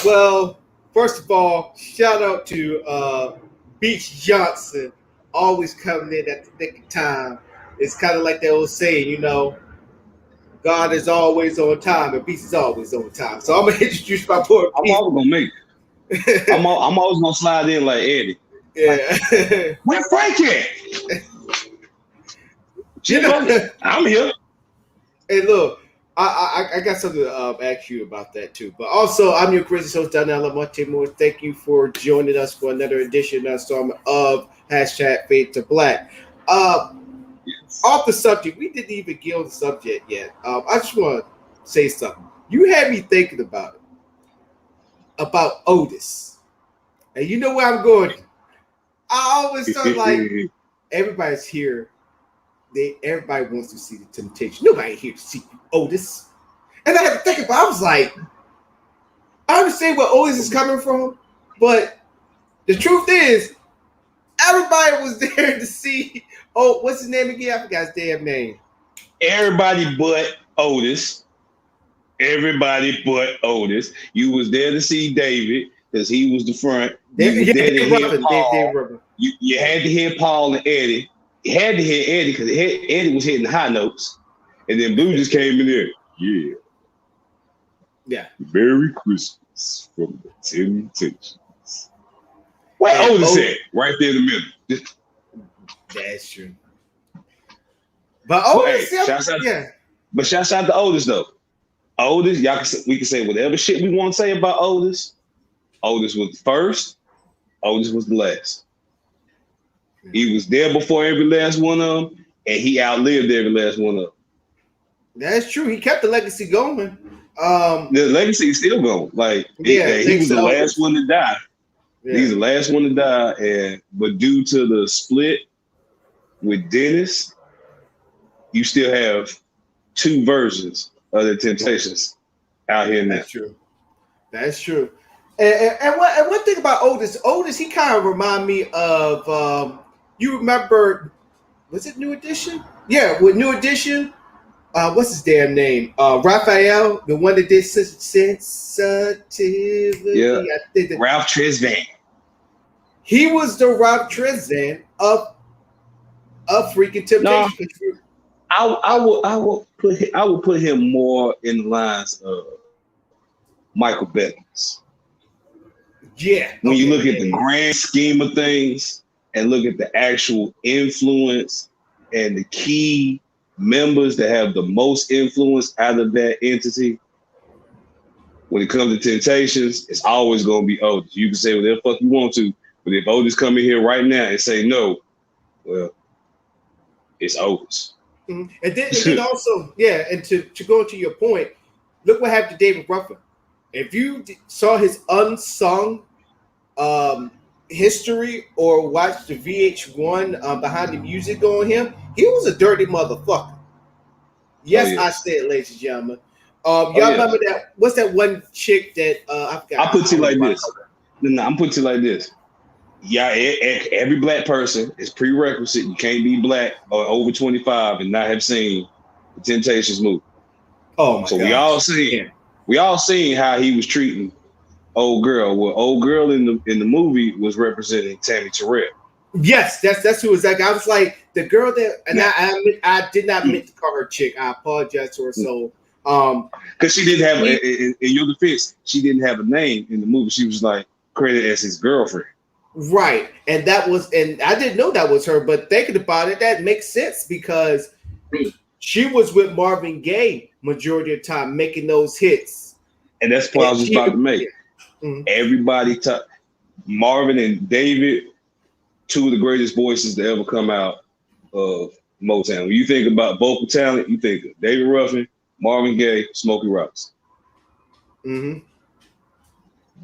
Well, first of all, shout out to Beach Johnson, always coming in at the nick of time. It's kind of like that old saying, God is always on time and Beach is always on time. So I'm gonna introduce my boy I'm Beach. always gonna make it. I'm always gonna slide in like Eddie. Like, Yeah. where Frank at? You know, I'm here. hey, look, I got something to ask you about that too. But also, I'm your crazy host, Donnell Lamonte Moore. Thank you for joining us for another edition of hashtag Fade to Black. Uh, Yes. Off the subject, we didn't even get on the subject yet. I just want to say something. You had me thinking about Otis, and you know where I'm going. I always thought like everybody's here. Everybody wants to see the Temptation. Nobody here to see Otis. And I had to think about. I was like, I understand where Otis is coming from, but the truth is, everybody was there to see. Oh, what's his name again? I forgot his damn name. Everybody but Otis. Everybody but Otis. You was there to see David because he was the front. You was there to hear Dave Paul. Robin. You had to hear Paul and Eddie. You had to hear Eddie because Eddie was hitting high notes. And then Blue just came in there. Yeah. Yeah. Merry Christmas from the Temptations. Where And Otis at? Right there in the middle. That's true. But Otis, But shouts out to Otis though. Otis, we can say whatever shit we want to say about Otis. Otis was the first. Otis was the last. He was there before every last one of them, and he outlived every last one of them. That's true. He kept the legacy going. The legacy is still going. Like he was the last one to die. Yeah. He's the last one to die, but due to the split with Dennis, you still have two versions of the Temptations out here now. That's true. That's true. And one thing about Otis, he kind of remind me of you remember, was it New Edition? Yeah, with New Edition. What's his damn name? Raphael, the one that did Sensitivity. Yeah. Ralph Tresvant. He was the Ralph Tresvant of freaking Temptation. No, I would put him more in the lines of Michael Beckers. Yeah. When you look at the grand scheme of things and look at the actual influence and the key members that have the most influence out of that entity, when it comes to Temptations, it's always going to be Otis. You can say whatever the fuck you want to, but if Otis come in here right now and say no, well, it's Otis. Mm-hmm. And then also, and to go to your point, look what happened to David Ruffin. If you saw his unsung history or watched the VH1 behind the music on him, he was a dirty motherfucker. Yes, I said, ladies and gentlemen. Y'all remember that? What's that one chick that I forgot? I'll put you like this. No, I'm putting you like this. Yeah, every black person is prerequisite. You can't be black or over 25 and not have seen the Temptations movie. Oh my God! We all seen how he was treating old girl. Well, old girl in the movie was representing Tammy Terrell. Yes, that's who exactly. I was like the girl that, and I did not meant to call her chick. I apologize to her. So, because she didn't have in your defense, she didn't have a name in the movie. She was like credited as his girlfriend. Right, and I didn't know that was her. But thinking about it, that makes sense because she was with Marvin Gaye majority of the time, making those hits. And that's what I was just about to make. Mm-hmm. Everybody, Marvin and David, two of the greatest voices to ever come out of Motown. When you think about vocal talent, you think of David Ruffin, Marvin Gaye, Smokey Robinson. Mm-hmm.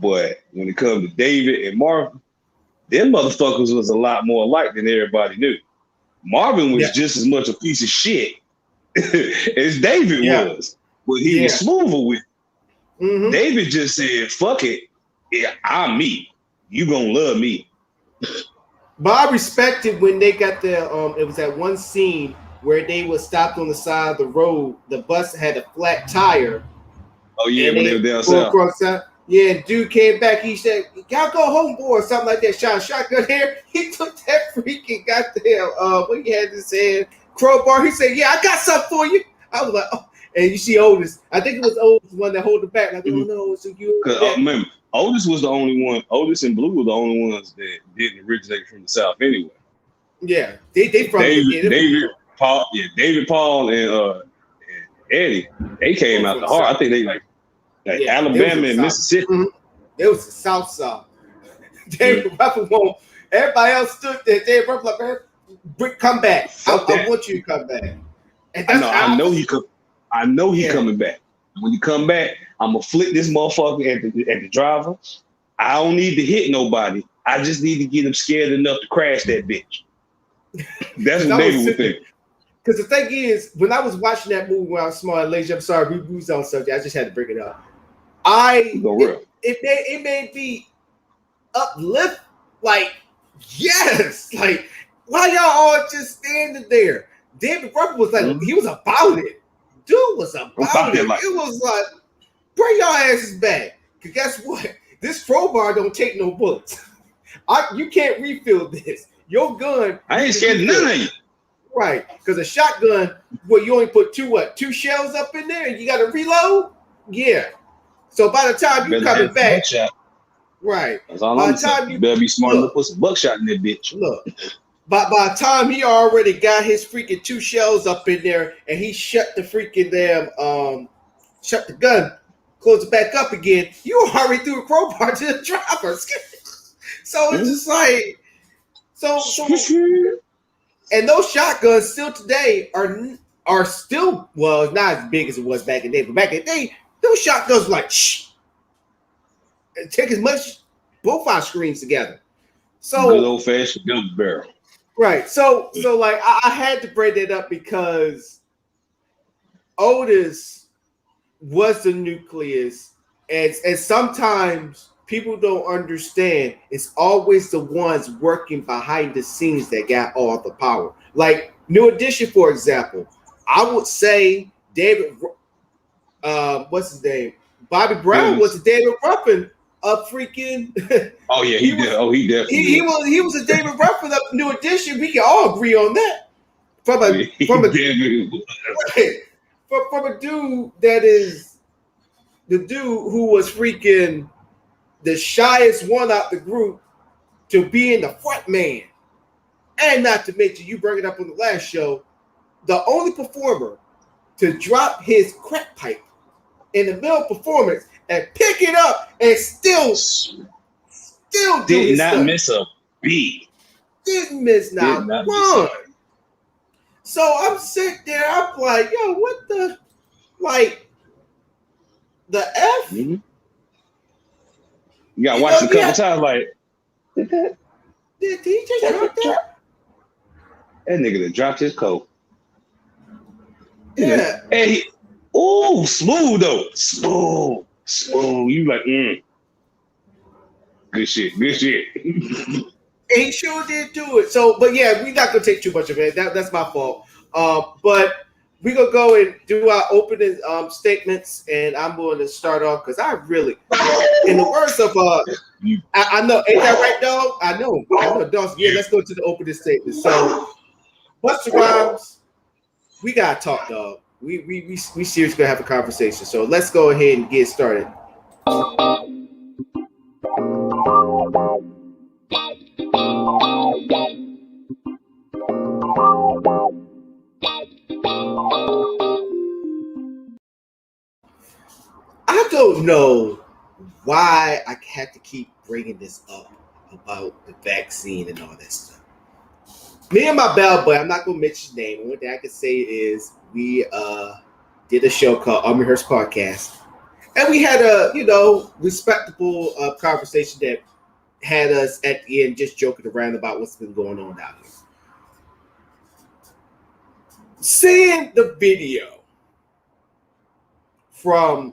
But when it comes to David and Marvin, them motherfuckers was a lot more alike than everybody knew. Marvin was just as much a piece of shit as David was, but he was smoother with it. Mm-hmm. David just said, fuck it, I'm me. You gonna love me. But I respected when they got the it was that one scene where they were stopped on the side of the road. The bus had a flat tire. Oh yeah, when they were down south. Yeah, and dude came back. He said, "Y'all go home, boy," or something like that. Shot a shotgun here. He took that freaking goddamn what he had in his hand crowbar. He said, "Yeah, I got something for you." I was like, "Oh." And you see Otis. I think it was Otis one that hold the back. Like, oh no, so you. Remember, Otis was the only one. Otis and Blue were the only ones that didn't originate from the South anyway. Yeah, they from David Paul and Eddie. They came out the heart. I think they like Alabama and Mississippi. Mm-hmm. It was the South Side. David Ruffin won't. Everybody else stood there. David Ruffin like, man, come back. I want you to come back. And I know he could. I know he coming back. When you come back, I'm gonna flick this motherfucker at the driver. I don't need to hit nobody. I just need to get him scared enough to crash that bitch. That's what David would think. Because the thing is, when I was watching that movie when I was small and lazy, I'm sorry, we was on subject. I just had to bring it up. It made me uplift. Like, yes, like why y'all all just standing there? David Ruffin was like, he was about it. Dude was about it. It was like, bring y'all asses back. Cause guess what? This crowbar don't take no bullets. You can't refill this. Your gun. I ain't scared of none of you. Right. Because a shotgun, you only put two shells up in there and you got to reload? Yeah. So by the time you coming back. Buckshot. Right. That's all I'm saying. You better be smart enough to put some buckshot in that bitch. Look. By the time he already got his freaking 2 shells up in there and he shut the freaking shut the gun, close it back up again, you already threw a crowbar to the driver. So it's just like, so and those shotguns still today are still, well, not as big as it was back in the day, but back in the day, those shotguns were like, shh, take as much profile screens together. So good old fashioned gun barrel. Right. So like I had to bring that up because Otis was the nucleus, and sometimes people don't understand it's always the ones working behind the scenes that got all the power. Like New Edition, for example, I would say David what's his name? Bobby Brown was the David Ruffin of freaking. Oh yeah, he did. He definitely. He was a David Ruffin of New Edition. We can all agree on that. From a dude that is the dude who was freaking the shyest one out the group to being the front man, and not to mention, you bring it up on the last show, the only performer to drop his crack pipe in the middle of performance and pick it up and still did not miss a beat. Didn't miss not one. So I'm sitting there, I'm like, yo, what the, like, the F? Mm-hmm. You gotta watch it a couple times, like, did he just drop that? That nigga that dropped his coat. Yeah. And smooth though. Smooth. You like, good shit. And he sure did do it. So, but yeah, we're not gonna take too much of it. That's my fault. But we're gonna go and do our opening statements, and I'm going to start off because I really, in the words of I know, ain't that right, dog? I know, dog. Yeah, let's go to the opening statement. So, Busta Rhymes, we gotta talk, dog. We seriously gonna have a conversation. So let's go ahead and get started. I don't know why I have to keep bringing this up about the vaccine and all that stuff. Me and my bellboy, I'm not going to mention his name. One thing I can say is we did a show called Army Hearst Podcast. And we had a, respectable conversation that had us at the end just joking around about what's been going on out here. Seeing the video from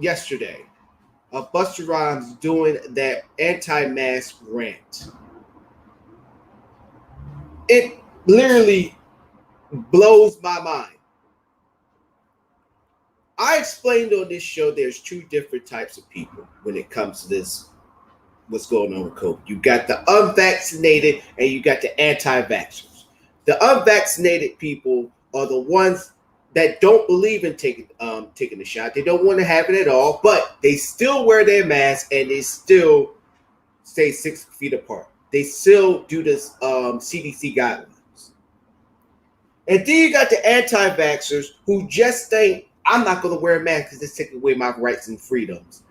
yesterday of Busta Rhymes doing that anti-mask rant, it literally blows my mind. I explained on this show there's two different types of people when it comes to this, what's going on with COVID. You got the unvaccinated and you got the anti-vaxxers. The unvaccinated people are the ones that don't believe in taking the shot. They don't want to have it at all, but they still wear their mask and they still stay 6 feet apart. They still do this CDC guidelines. And then you got the anti-vaxxers who just think, I'm not going to wear a mask because it's taking away my rights and freedoms.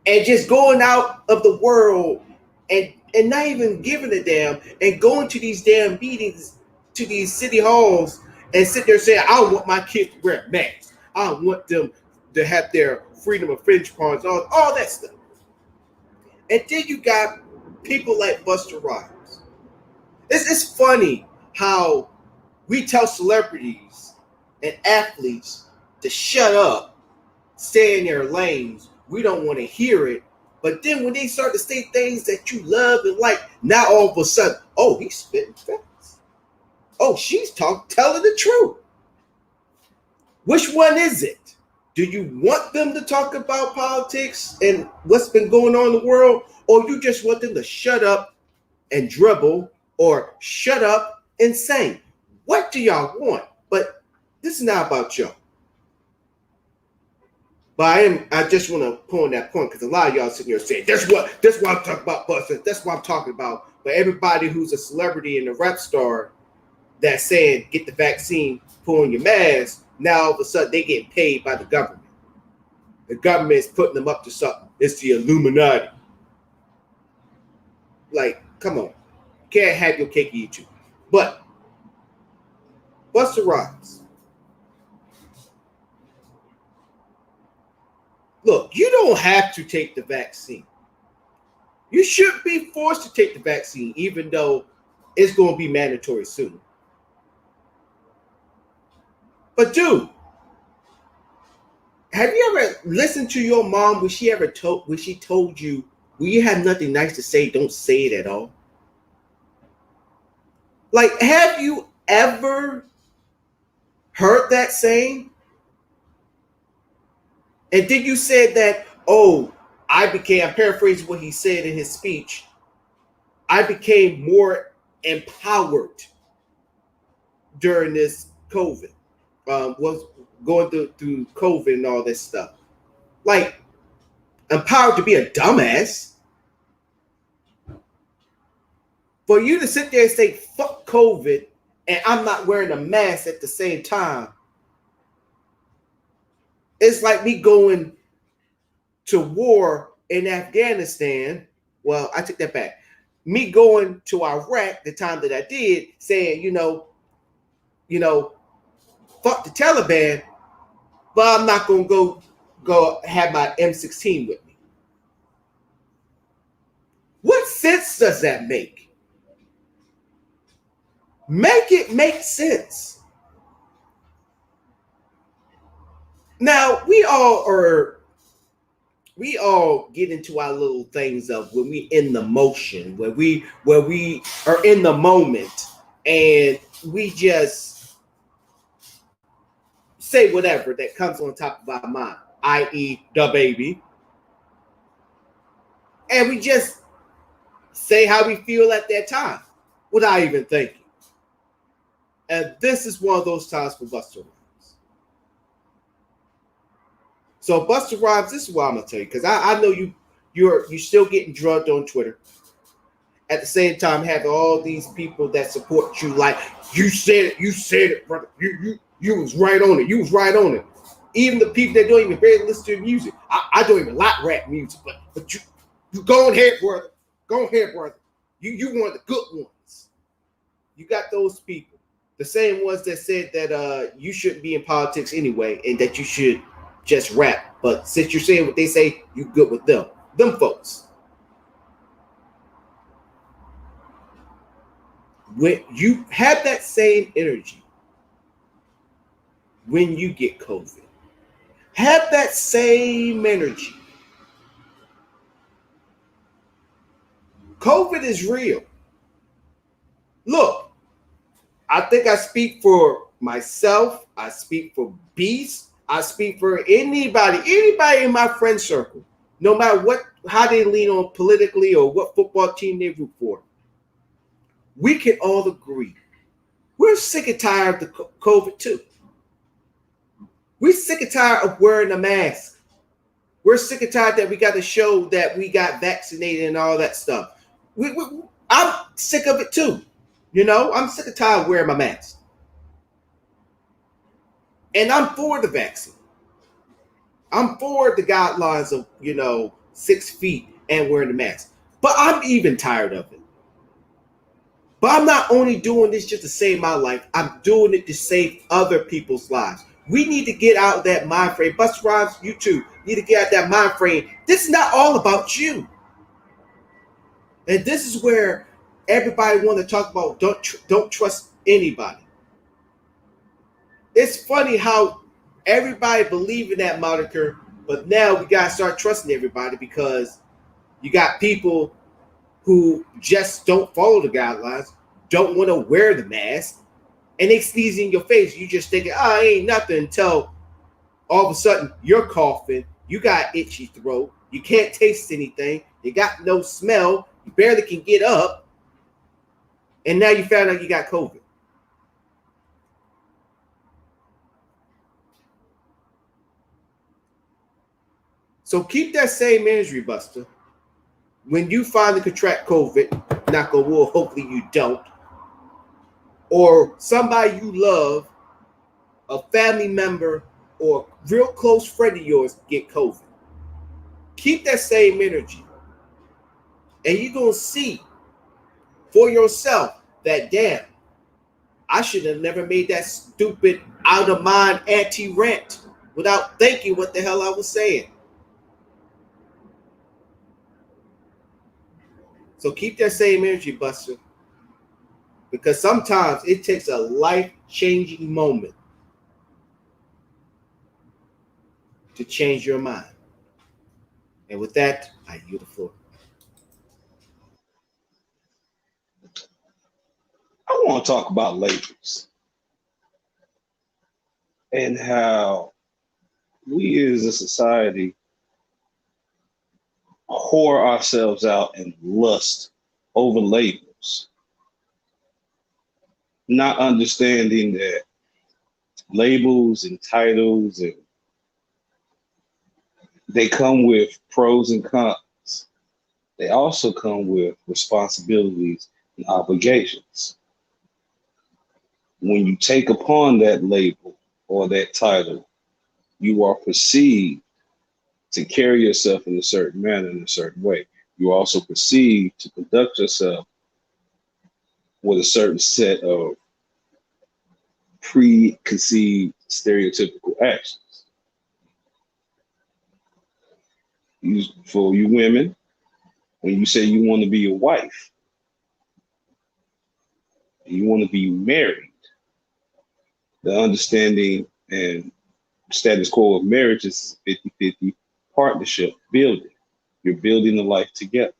And just going out of the world and not even giving a damn and going to these damn meetings, to these city halls and sit there saying, I want my kids to wear masks. I want them to have their freedom of French parts, all that stuff. And then you got people like Busta Rhymes. It's funny how we tell celebrities and athletes to shut up, stay in their lanes. We don't want to hear it. But then when they start to say things that you love and like, now all of a sudden, oh, he's spitting facts. Oh, she's telling the truth. Which one is it? Do you want them to talk about politics and what's been going on in the world? Or you just want them to shut up and dribble or shut up and sing? What do y'all want? But this is not about y'all. But I just want to point that point because a lot of y'all sitting here saying, that's what I'm talking about, Buster. That's what I'm talking about. But everybody who's a celebrity and a rap star that's saying, get the vaccine, put on your mask, now all of a sudden they get paid by the government. The government is putting them up to something. It's the Illuminati. Like, come on. Can't have your cake and eat you. But Busta Rhymes. Look, you don't have to take the vaccine. You shouldn't be forced to take the vaccine, even though it's going to be mandatory soon. But dude, have you ever listened to your mom when she told you, when you have nothing nice to say, don't say it at all? Like, have you ever heard that saying? And then you said that, oh, I'm paraphrasing what he said in his speech, I became more empowered during this COVID. Was going through COVID and all this stuff. Like, empowered to be a dumbass. For you to sit there and say, fuck COVID, and I'm not wearing a mask at the same time. It's like me going to war in Afghanistan. Well, I take that back. Me going to Iraq the time that I did, saying, you know, fuck the Taliban, but I'm not going to go have my M16 with me. What sense does that make? Make it make sense. Now, we all get into our little things of when we in the motion, where we are in the moment, and we just say whatever that comes on top of our mind, i.e. the baby. And we just say how we feel at that time without even thinking. And this is one of those times for Busta Rhymes. So Busta Rhymes, this is what I'm gonna tell you, because I know you're still getting drugged on Twitter. At the same time, having all these people that support you, like, you said it, brother. You was right on it. You was right on it. Even the people that don't even barely listen to your music. I don't even like rap music, but you go ahead, brother. Go ahead, brother. You one of the good ones. You got those people. The same ones that said that you shouldn't be in politics anyway, and that you should just rap. But since you're saying what they say, you good with them. Them folks. When you have that same energy when you get COVID, have that same energy. COVID is real. Look, I think I speak for myself. I speak for Beast. I speak for anybody in my friend circle, no matter how they lean on politically or what football team they root for. We can all agree we're sick and tired of the COVID too. We're sick and tired of wearing a mask. We're sick and tired that we got to show that we got vaccinated and all that stuff. I'm sick of it too. I'm sick and tired of wearing my mask. And I'm for the vaccine. I'm for the guidelines of, 6 feet and wearing the mask. But I'm even tired of it. But I'm not only doing this just to save my life, I'm doing it to save other people's lives. We need to get out of that mind frame. Busta Rhymes, you too, need to get out of that mind frame. This is not all about you. And this is where everybody want to talk about don't trust anybody. It's funny how everybody believe in that moniker, but now we got to start trusting everybody because you got people who just don't follow the guidelines, don't want to wear the mask, and they sneeze in your face. You just thinking, it ain't nothing until all of a sudden you're coughing, you got itchy throat, you can't taste anything, you got no smell, you barely can get up, and now you found out you got COVID. So keep that same energy, Buster. When you finally contract COVID, knock on wood, hopefully you don't, or somebody you love, a family member, or a real close friend of yours get COVID, keep that same energy. And you're going to see for yourself that, damn, I should have never made that stupid, out of mind anti-rant without thinking what the hell I was saying. So keep that same energy, Buster. Because sometimes it takes a life-changing moment to change your mind. And with that, I yield the floor. I want to talk about labels and how we as a society whore ourselves out and lust over labels, not understanding that labels and titles and they come with pros and cons. They also come with responsibilities and obligations. When you take upon that label or that title, you are perceived to carry yourself in a certain manner, in a certain way. You are also perceived to conduct yourself with a certain set of preconceived stereotypical actions. For you women, when you say you want to be a wife, you want to be married, the understanding and status quo of marriage is 50-50 partnership building. You're building a life together.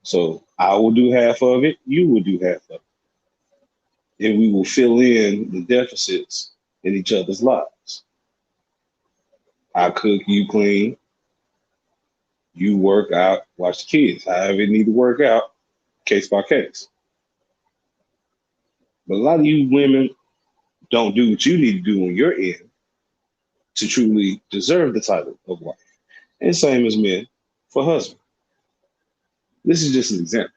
So I will do half of it, you will do half of it. And we will fill in the deficits in each other's lives. I cook, you clean, you work out, watch the kids. However you need to work out, case by case. But a lot of you women don't do what you need to do on your end to truly deserve the title of wife. And same as men for husband. This is just an example.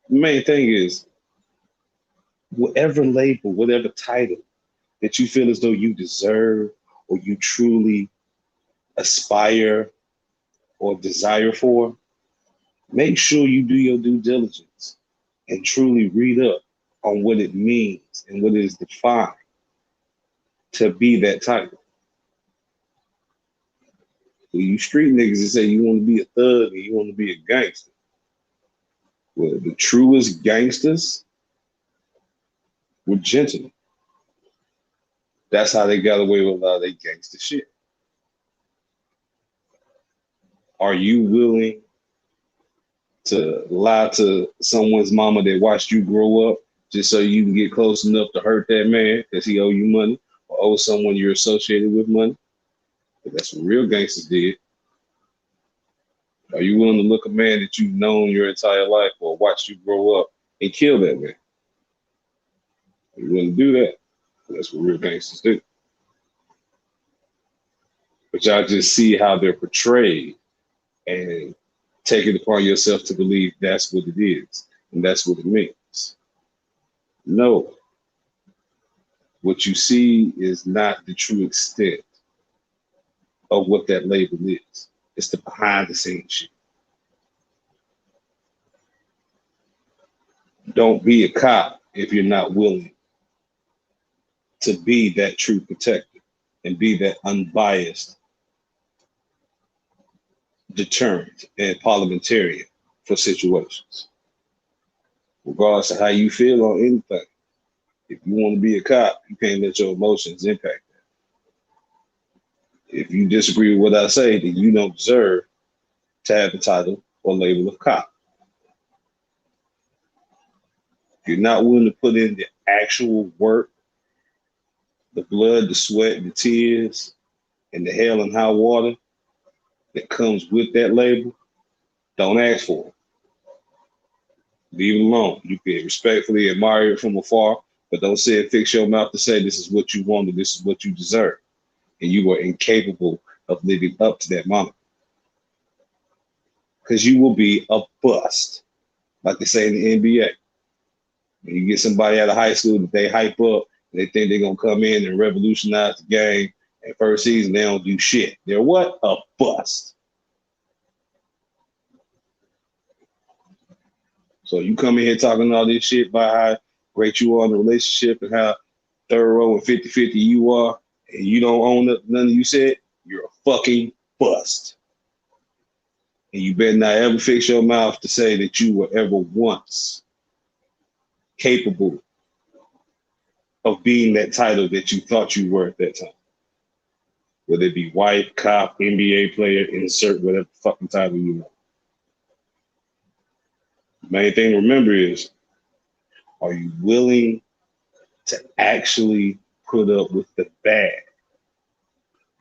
The main thing is, whatever label, whatever title that you feel as though you deserve or you truly aspire or desire for, make sure you do your due diligence and truly read up on what it means and what it is defined to be that title. Well, you street niggas that say you want to be a thug and you want to be a gangster. Well, the truest gangsters were gentlemen. That's how they got away with a lot of their gangster shit. Are you willing to lie to someone's mama that watched you grow up just so you can get close enough to hurt that man because he owe you money or owe someone you're associated with money. But that's what real gangsters did. Are you willing to look a man that you've known your entire life or watched you grow up and kill that man? Are you willing to do that? That's what real gangsters do. But y'all just see how they're portrayed and take it upon yourself to believe that's what it is and that's what it means. No. What you see is not the true extent of what that label is. It's the behind the scenes shit. Don't be a cop if you're not willing to be that true protector and be that unbiased deterrent and parliamentarian for situations. Regardless of how you feel on anything, if you want to be a cop, you can't let your emotions impact that. If you disagree with what I say, then you don't deserve to have the title or label of cop. If you're not willing to put in the actual work, the blood, the sweat, the tears, and the hell and high water that comes with that label, don't ask for it. Leave it alone. You can respectfully admire it from afar, but don't say it, fix your mouth to say this is what you want and this is what you deserve. And you are incapable of living up to that moniker. Because you will be a bust, like they say in the NBA. When you get somebody out of high school that they hype up, and they think they're going to come in and revolutionize the game, and first season, they don't do shit. They're what? A bust. So you come in here talking all this shit about how great you are in the relationship and how thorough and 50-50 you are, and you don't own none of you said, you're a fucking bust. And you better not ever fix your mouth to say that you were ever once capable of being that title that you thought you were at that time. Whether it be wife, cop, NBA player, insert whatever fucking title you want. The main thing to remember is, are you willing to actually put up with the bad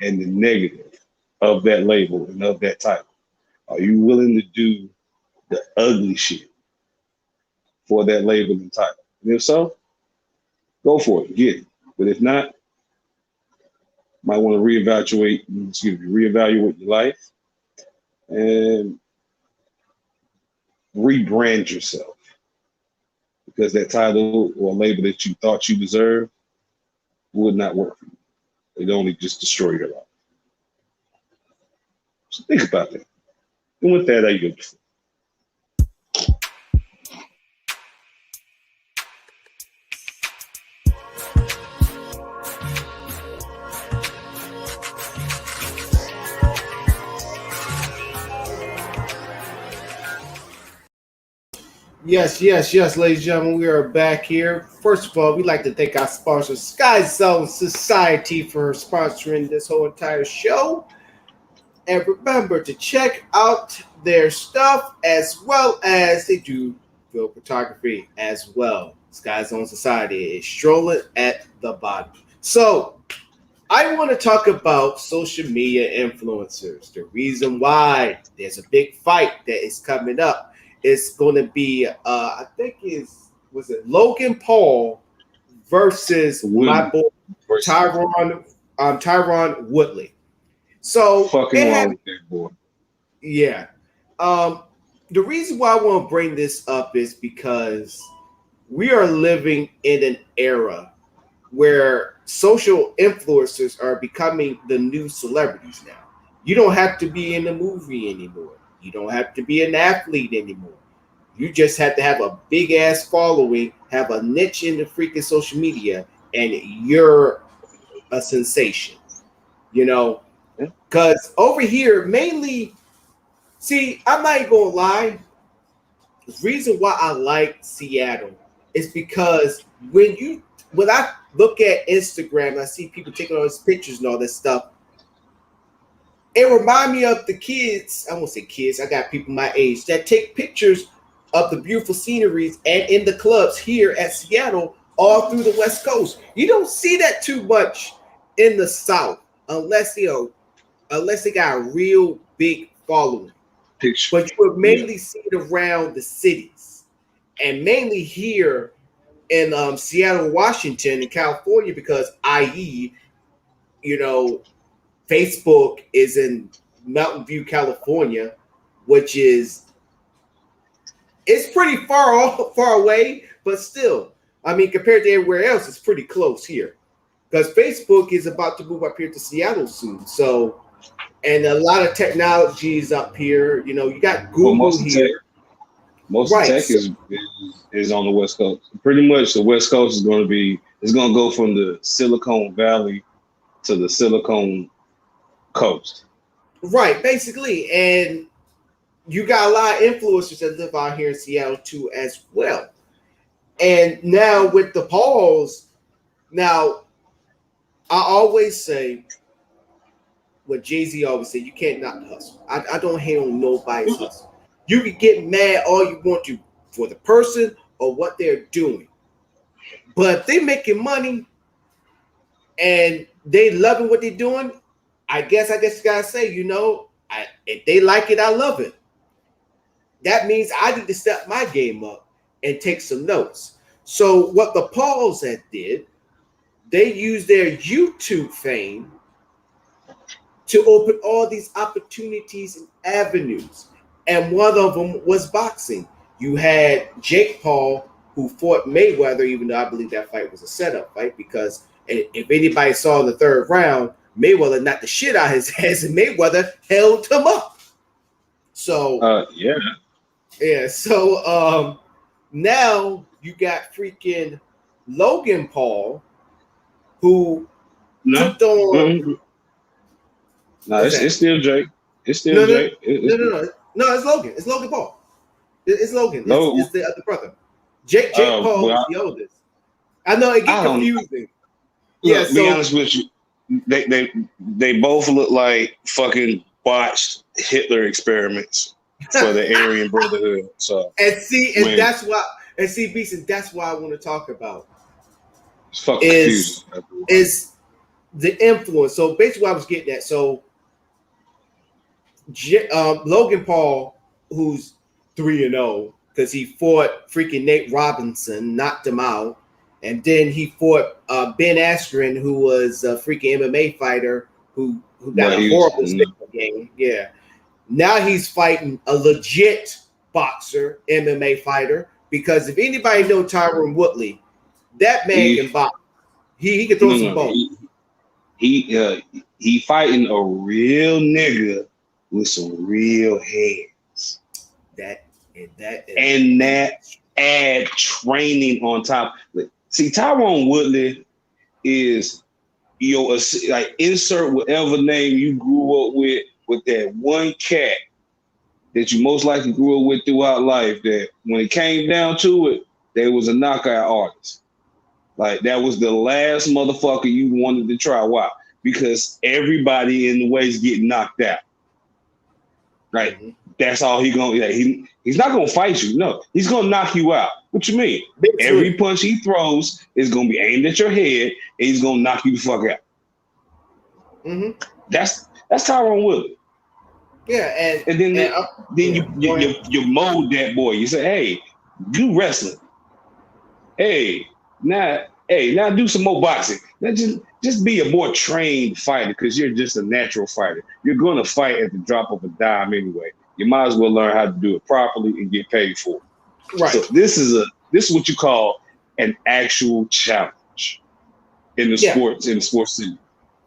and the negative of that label and of that title? Are you willing to do the ugly shit for that label and title? And if so, go for it, get it. But if not, you might want to reevaluate your life and rebrand yourself, because that title or label that you thought you deserved would not work for you. It only just destroy your life. So think about that. And with that, I yield. Yes, ladies and gentlemen, we are back here. First of all, we'd like to thank our sponsor, Sky Zone Society, for sponsoring this whole entire show. And remember to check out their stuff, as well as they do film photography as well. Sky Zone Society is strolling at the bottom. So I want to talk about social media influencers. The reason why there's a big fight that is coming up. It's going to be, I think was it Logan Paul versus my boy Tyron Woodley. So fucking wrong with that boy. Yeah. The reason why I want to bring this up is because we are living in an era where social influencers are becoming the new celebrities now. You don't have to be in a movie anymore. You don't have to be an athlete anymore. You just have to have a big ass following, have a niche in the freaking social media, and you're a sensation. You know, because over here, mainly, see, I'm not even gonna lie. The reason why I like Seattle is because when I look at Instagram, I see people taking all these pictures and all this stuff. It reminds me of the kids. I won't say kids. I got people my age that take pictures of the beautiful sceneries and in the clubs here at Seattle all through the West Coast. You don't see that too much in the South unless they got a real big following. But you would mainly see it around the cities and mainly here in Seattle, Washington, and California, because i.e., Facebook is in Mountain View, California, which it's pretty far away, but still, I mean, compared to everywhere else, it's pretty close here. Because Facebook is about to move up here to Seattle soon. So, and a lot of technologies up here. You got Google here. Most tech is on the West Coast. Pretty much the West Coast is going to go from the Silicon Valley to the Silicon Coast. Right, basically. And you got a lot of influencers that live out here in Seattle too as well. And now with the pause, now I always say what Jay-Z always said, you can't knock the hustle. I don't hate on nobody's hustle. You can get mad all you want to for the person or what they're doing. But if they're making money and they loving what they're doing, I guess you gotta say, if they like it, I love it. That means I need to step my game up and take some notes. So what the Pauls had did, they used their YouTube fame to open all these opportunities and avenues. And one of them was boxing. You had Jake Paul, who fought Mayweather, even though I believe that fight was a setup fight, because if anybody saw the third round, Mayweather knocked the shit out of his ass, and Mayweather held him up. So yeah. So now you got freaking Logan Paul, who took on. No, it's still Jake. It's still Jake. No, it's Logan. It's Logan Paul. It's Logan. It's the other brother. Jake Paul is the oldest. I know it gets confusing. Look, be honest with you. They both look like fucking botched Hitler experiments for the Aryan Brotherhood. So that's why I want to talk about. It's fucking confusing. Is the influence. So basically what I was getting at. So Logan Paul, who's 3-0, because he fought freaking Nate Robinson, knocked him out, and then he fought Ben Askren, who was a freaking MMA fighter who got a horrible stigma game. Yeah, now he's fighting a legit boxer, MMA fighter, because if anybody know Tyron Woodley, that man can box. He can throw some bones. He fighting a real nigga with some real hands. That add training on top. See, Tyron Woodley is like insert whatever name you grew up with that one cat that you most likely grew up with throughout life. That when it came down to it, there was a knockout artist. Like that was the last motherfucker you wanted to try. Why? Because everybody in the way is getting knocked out. Right? Mm-hmm. That's all he's not gonna fight you. No, he's gonna knock you out. What you mean? Every punch he throws is gonna be aimed at your head, and he's gonna knock you the fuck out. Mm-hmm. That's Tyron Woodley. Yeah, and then you mold that boy. You say, hey, do wrestling. Hey, now do some more boxing. Now just be a more trained fighter, because you're just a natural fighter. You're gonna fight at the drop of a dime anyway. You might as well learn how to do it properly and get paid for it. Right. So this is what you call an actual challenge in the sports scene.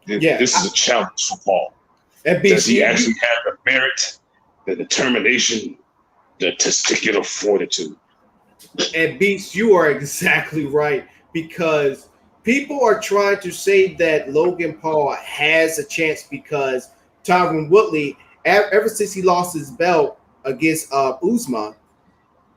This is a challenge for Paul. Does he actually have the merit, the determination, the testicular fortitude? And Beats, you are exactly right, because people are trying to say that Logan Paul has a chance because Tyron Woodley, ever since he lost his belt against Usman,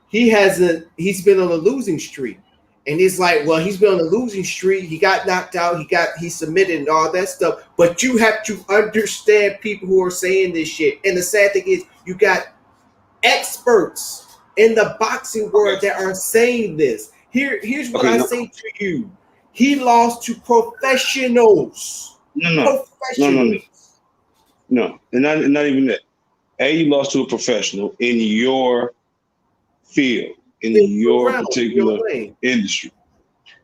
he's been on a losing streak. And it's like, well, he's been on a losing streak. He got knocked out. He submitted and all that stuff. But you have to understand people who are saying this shit. And the sad thing is, you got experts in the boxing world that are saying this. Here's what I say to you. He lost to professionals. No. And not even that. You lost to a professional in your field, in your particular industry.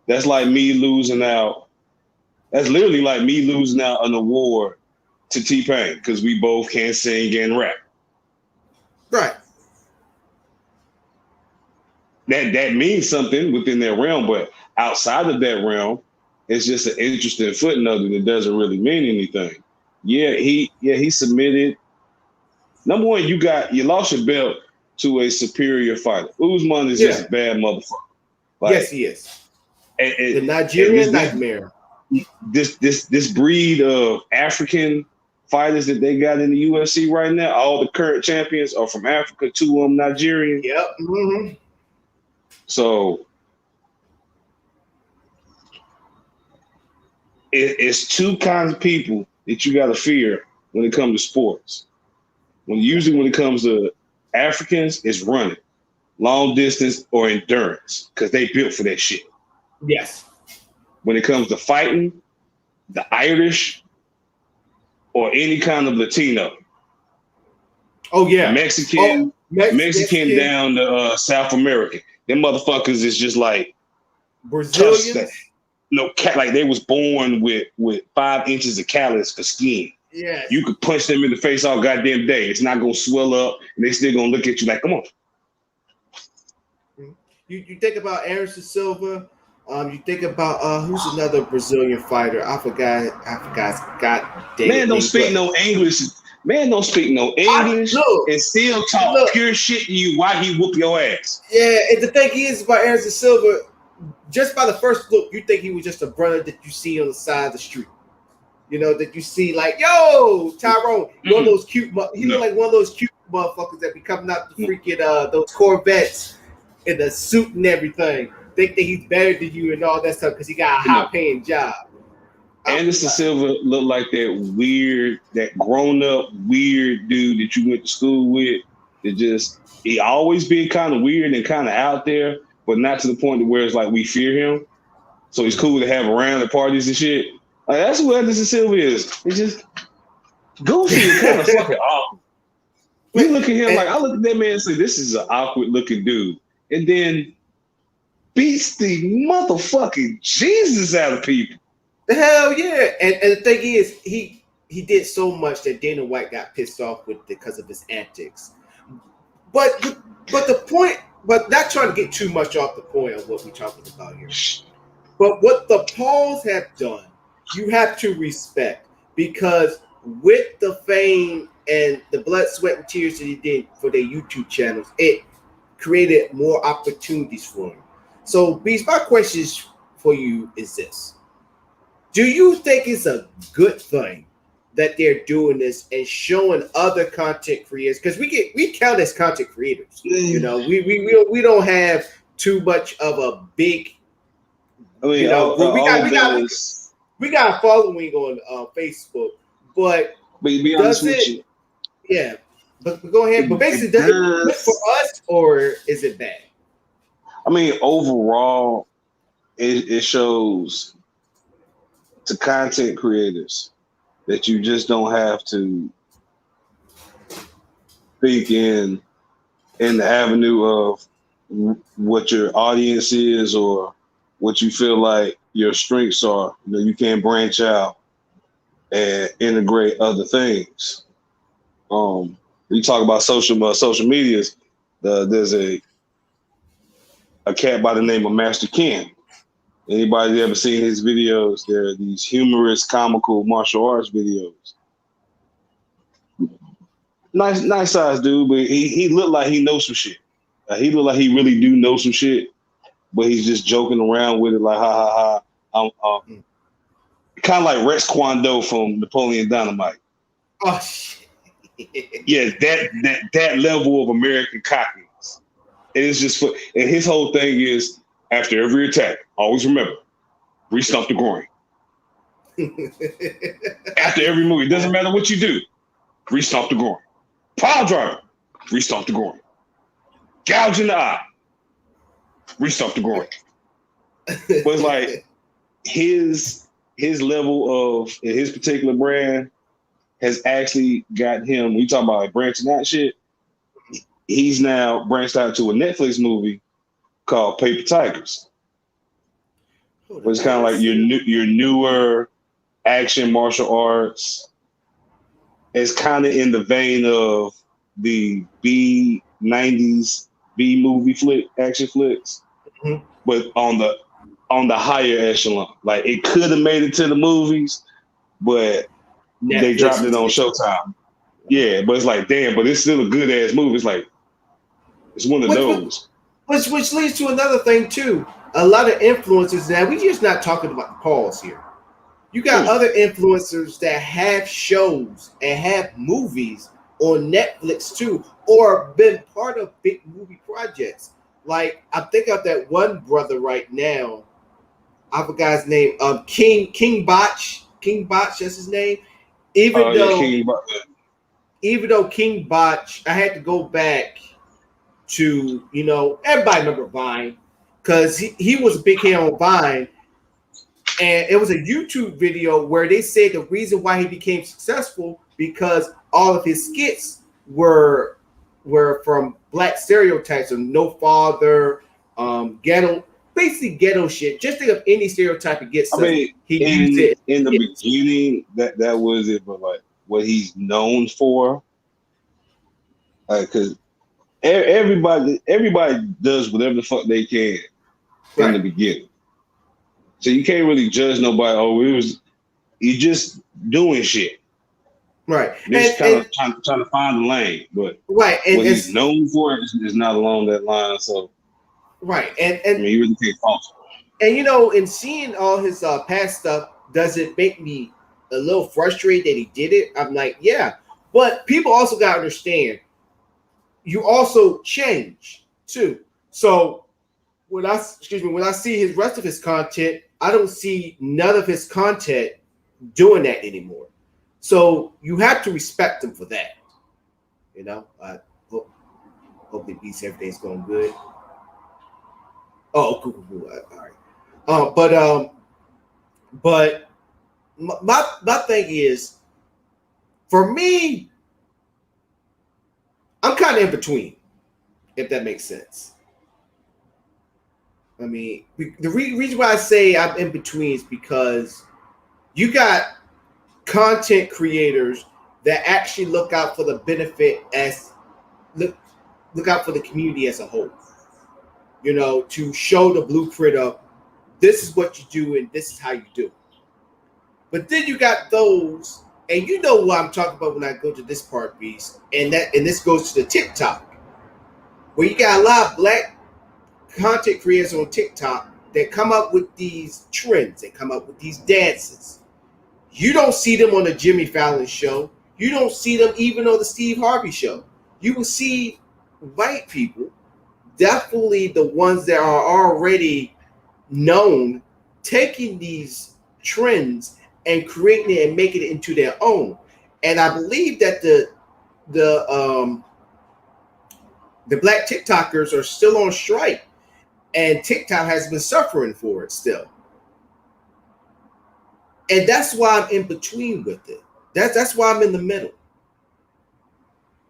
That's like me losing out. That's literally like me losing out an award to T-Pain because we both can't sing and rap. Right. That means something within that realm, but outside of that realm, it's just an interesting footnote and it doesn't really mean anything. He submitted. Number one, you lost your belt to a superior fighter. Usman is just a bad motherfucker. Like, yes, he is. The Nigerian nightmare. This breed of African fighters that they got in the UFC right now, all the current champions are from Africa, 2 of them Nigerian. Yep. Mm-hmm. So it's 2 kinds of people that you got to fear when it comes to sports. Usually when it comes to Africans, it's running, long distance or endurance, because they built for that shit. Yes. When it comes to fighting, the Irish or any kind of Latino. Oh yeah. Mexican down to South American. Them motherfuckers is just like Brazilians. Like they was born with 5 inches of callus for skin. Yeah. You could punch them in the face all goddamn day. It's not gonna swell up, and they still gonna look at you like, come on. You think about Anderson Silva. You think about who's another Brazilian fighter? I forgot. Goddamn. Man don't speak no English. Man don't speak no English and still talk pure shit to you while he whoop your ass. Yeah, and the thing is about Anderson Silva, just by the first look, you think he was just a brother that you see on the side of the street. You know, that you see like, yo, Tyrone, one of those cute, he look like one of those cute motherfuckers that be coming out the freaking those Corvettes in the suit and everything. Think that he's better than you and all that stuff because he got a high-paying job. Anderson Silva looked like that grown-up weird dude that you went to school with. He always been kind of weird and kind of out there, but not to the point where it's like we fear him. So he's cool to have around at parties and shit. Like, that's what Anderson Silva is. He's just goofy and kind of fucking awkward. We look at him like, I look at that man and say, this is an awkward looking dude. And then beats the motherfucking Jesus out of people. Hell yeah. And the thing is, he did so much that Dana White got pissed off with because of his antics. But the point, but not trying to get too much off the point of what we're talking about here. But what the Pauls have done, you have to respect, because with the fame and the blood, sweat, and tears that he did for their YouTube channels, it created more opportunities for him. So, Beast, my question for you is this. Do you think it's a good thing that they're doing this and showing other content creators? Because we count as content creators. You know, we don't have too much of a big, we got a following on Facebook, but be honest with you. Yeah, but go ahead. But basically, does it good for us or is it bad? I mean, overall, it shows to content creators that you just don't have to think in the avenue of what your audience is or what you feel like your strengths are. You know, you can branch out and integrate other things. You talk about social medias. There's a cat by the name of Master Ken. Anybody ever seen his videos? They're these humorous, comical martial arts videos. Nice size dude, but he looked like he knows some shit. He looked like he really do know some shit, but he's just joking around with it like, ha, ha, ha. Kind of like Rex Kwon Do from Napoleon Dynamite. Oh, shit. Yeah, that level of American cockiness. And it's just and his whole thing is, after every attack, always remember, re-stomp the groin. After every move, it doesn't matter what you do, re-stomp the groin. Pile driver, re-stomp the groin. gouge in the eye, restuff the groin. But it's like his level of his particular brand has actually got him. We talk about like branching out shit. He's now branched out to a Netflix movie called Paper Tigers. It's kind of like your newer action martial arts. It's kind of in the vein of the B90s B movie action flicks, but on the higher echelon. Like it could have made it to the movies, but Netflix, they dropped it on Showtime. Yeah, but it's like, damn, but it's still a good ass movie. It's like it's one of those. Which leads to another thing too. A lot of influencers now. We just not talking about the Pauls here. You got other influencers that have shows and have movies on Netflix too, or been part of big movie projects. Like I think of that one brother right now. I forgot his name. King Botch. King Botch, that's his name. Even though King Botch, I had to go back to, everybody remember Vine, because he was a big hit on Vine. And it was a YouTube video where they said the reason why he became successful because all of his skits were from black stereotypes of no father, ghetto, basically ghetto shit. Just think of any stereotype and get stuff. He used it in the beginning. That was it, but like what he's known for, because everybody does whatever the fuck they can in the beginning. So you can't really judge nobody. Oh, you're just doing shit. Right. Just kind of trying to find the lane. But right. And what he's known for is not along that line. So right. And I mean, you really can't fault him. And in seeing all his past stuff, does it make me a little frustrated that he did it? I'm like, yeah. But people also gotta understand, you also change too. So when I see his rest of his content, I don't see none of his content doing that anymore. So you have to respect him for that. Hopefully everything's going good. Oh, cool. All right. But my thing is, for me, I'm kind of in between, if that makes sense. I mean, the reason why I say I'm in between is because you got content creators that actually look out for the benefit look out for the community as a whole. To show the blueprint of this is what you do and this is how you do it. But then you got those, and you know what I'm talking about when I go to this part, Beast, and this goes to the TikTok, where you got a lot of black content creators on TikTok that come up with these trends, they come up with these dances. You don't see them on the Jimmy Fallon show. You don't see them even on the Steve Harvey show. You will see white people, definitely the ones that are already known, taking these trends and creating it and making it into their own. And I believe that the black TikTokers are still on strike. And TikTok has been suffering for it still. And that's why I'm in between with it. That's why I'm in the middle.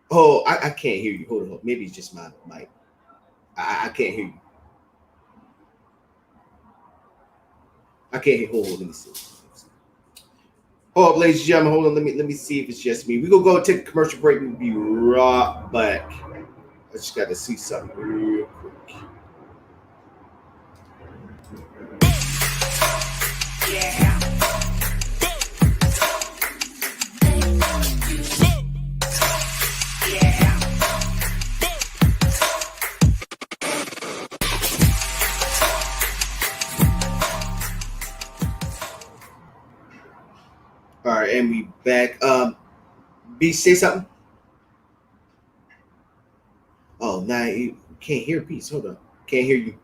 Oh, I can't hear you. Hold on. Maybe it's just my mic. I can't hear you. I can't hear. Hold on. Let me see. Hold up, ladies and gentlemen. Hold on. Let me see if it's just me. We're going to go take a commercial break. We'll be right back. I just got to see something real quick. Yeah. All right, and we back. B, say something. Oh, now you can't hear Beast. Hold on, can't hear you.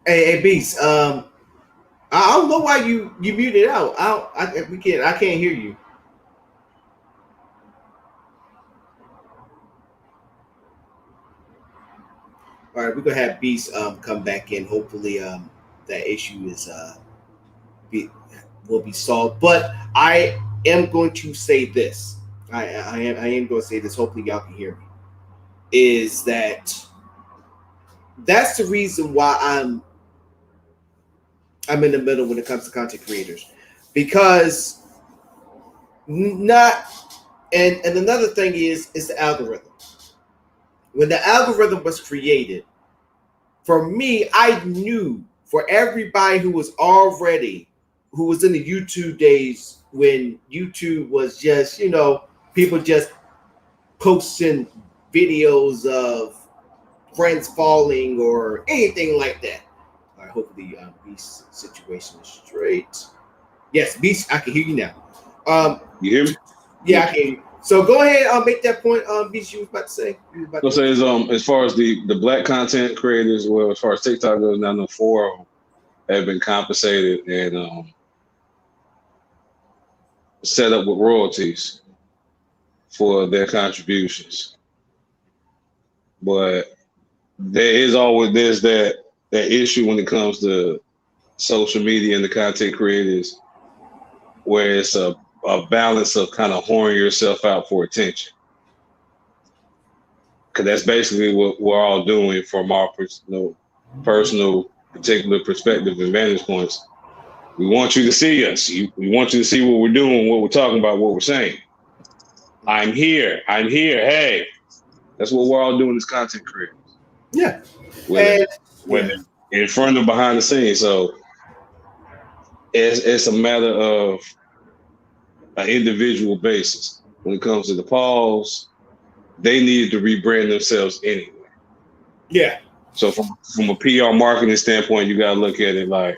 Hey, Beast. I don't know why you muted out. I can't hear you. All right, we're gonna have Beast come back in. Hopefully that issue is be, will be solved. But I am going to say this. I am going to say this. Hopefully y'all can hear me. Is that that's the reason why I'm in the middle when it comes to content creators, because not and another thing is the algorithm. When the algorithm was created, for me, I knew for everybody who was in the YouTube days when YouTube was just, people just posting videos of friends falling or anything like that. All right, hopefully Beast situation is straight. Yes, Beast, I can hear you now. You hear me? Yeah, I can hear you. So go ahead, make that point, Beast, you was about to say. I'll say is as far as the black content creators, well, as far as TikTok goes, now I know 4 of them have been compensated and set up with royalties for their contributions. But there's that issue when it comes to social media and the content creators, where it's a balance of kind of whoring yourself out for attention. Because that's basically what we're all doing from our personal particular perspective and vantage points. We want you to see us. We want you to see what we're doing, what we're talking about, what we're saying. I'm here. Hey, that's what we're all doing as content creators. Yeah. Whether in front or behind the scenes. So it's a matter of an individual basis. When it comes to the Pauls, they needed to rebrand themselves anyway. Yeah. So from a PR marketing standpoint, you got to look at it like,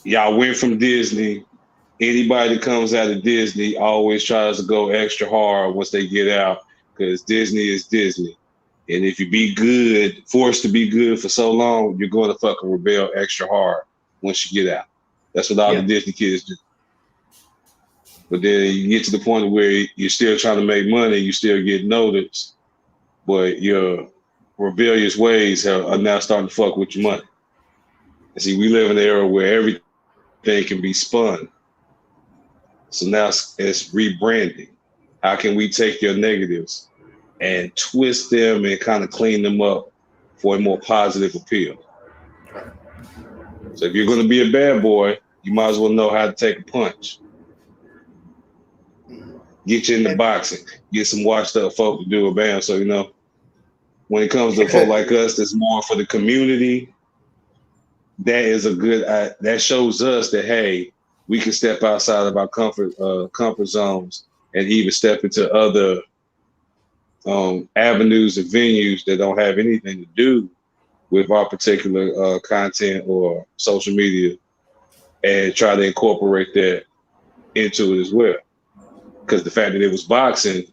y'all went from Disney. Anybody that comes out of Disney always tries to go extra hard once they get out, because Disney is Disney. And if you be good, forced to be good for so long, you're going to fucking rebel extra hard once you get out. That's what all the Disney kids do. But then you get to the point where you're still trying to make money, you still get noticed, but your rebellious ways are now starting to fuck with your money. And see, we live in an era where everything can be spun. So now it's rebranding. How can we take your negatives and twist them and kind of clean them up for a more positive appeal? So if you're going to be a bad boy, you might as well know how to take a punch. Get you into boxing. Get some washed up folk to do a bam. So, when it comes to folk like us, that's more for the community. That is a good, that shows us that, hey, we can step outside of our comfort zones and even step into other avenues and venues that don't have anything to do with our particular content or social media, and try to incorporate that into it as well. Because the fact that it was boxing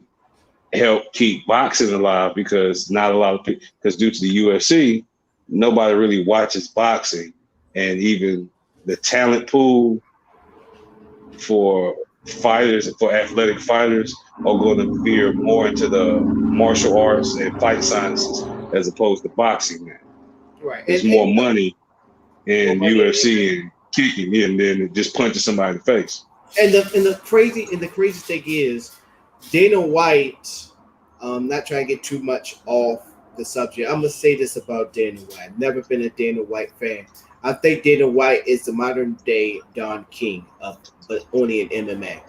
helped keep boxing alive, because not a lot of people, because due to the UFC, nobody really watches boxing, and even the talent pool for fighters, for athletic fighters, are going to veer more into the martial arts and fight sciences as opposed to boxing now. Right. There's more money in UFC and kicking, and then just punching somebody in the face. And the crazy thing is, Dana White, not trying to get too much off the subject, I'm gonna say this about Dana White. I've never been a Dana White fan. I think Dana White is the modern day Don King, but only in MMA.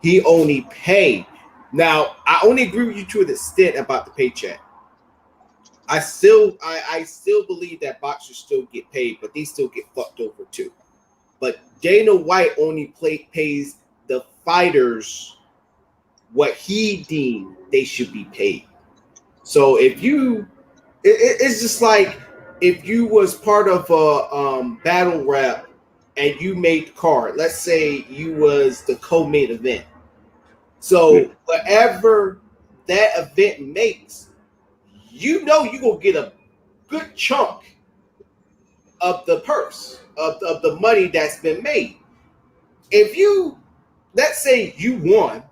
He only paid. Now, I only agree with you to an extent about the paycheck. I still believe that boxers still get paid, but they still get fucked over too. But Dana White only pays the fighters what he deemed they should be paid. So if you, it's just like if you was part of a battle rap and you made the card. Let's say you was the co-main event. So whatever that event makes, you're gonna get a good chunk of the purse of the money that's been made. If you, let's say you won,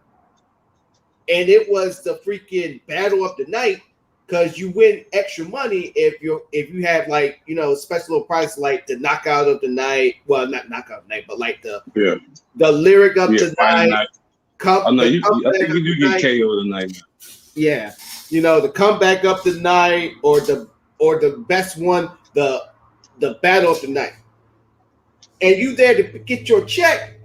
and it was the freaking battle of the night, because you win extra money if you have like special little prize like the knockout of the night. Well, not knockout of the night, but like the lyric of the night. I think you do get KO tonight. Yeah, the comeback of the night, or the best one, the battle of the night, and you there to get your check,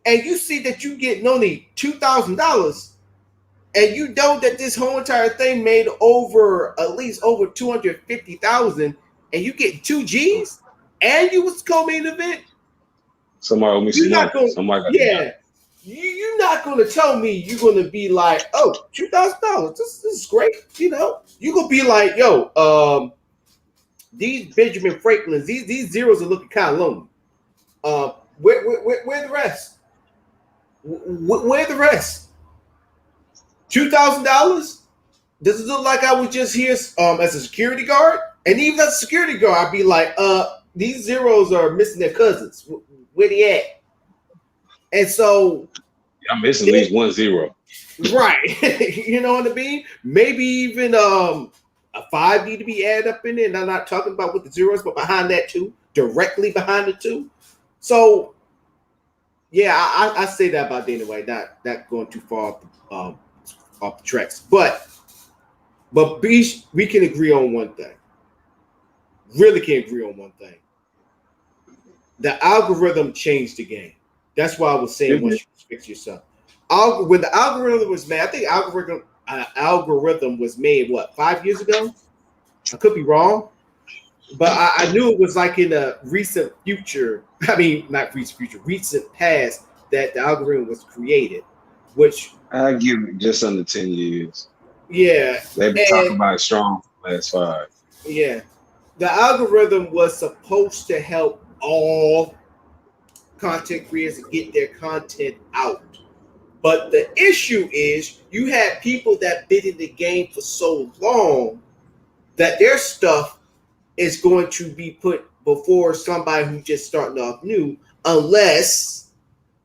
and you see that you getting only $2,000. And you know that this whole entire thing made at least over 250,000, and you get 2 G's, and you was co-main event. Somebody owe me some money. You're not gonna tell me you're gonna be like, oh, $2,000. This is great. You're gonna be like, yo, these Benjamin Franklins, these zeros are looking kind of lonely. Where the rest? Where the rest? $2,000? Does it look like I was just here as a security guard? And even as a security guard, I'd be like, these zeros are missing their cousins. Where they at? And so I'm missing at least 1 0. Right. You know what I mean? Maybe even a 5 need to be added up in there. And I'm not talking about with the zeros, but behind that too, directly behind the 2. So yeah, I say that about Dana White, not going too far off the tracks. But we can agree on one thing. Really can agree on one thing. The algorithm changed the game. That's why I was saying once you fix yourself. When the algorithm was made, I think algorithm was made 5 years ago? I could be wrong. But I knew it was like in the recent future. I mean, not recent future, recent past that the algorithm was created. Which I give it just under 10 years. Yeah. They've been talking about it strong for the last 5. Yeah. The algorithm was supposed to help all content creators get their content out. But the issue is you had people that been in the game for so long that their stuff is going to be put before somebody who just starting off new, unless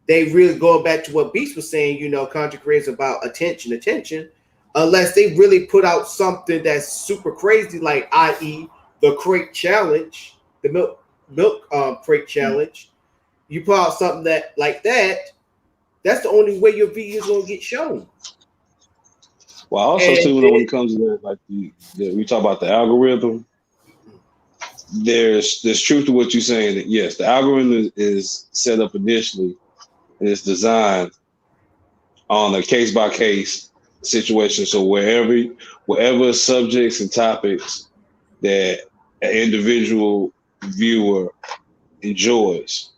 they really go back to what Beast was saying, content creators about attention, unless they really put out something that's super crazy, like i.e. the crate challenge, the milk crate challenge. You put out something that's the only way your video is going to get shown. Well, also too, when it comes to like we talk about the algorithm, there's truth to what you're saying. That yes, the algorithm is set up initially. It's designed on a case-by-case situation. So wherever subjects and topics that an individual viewer enjoys,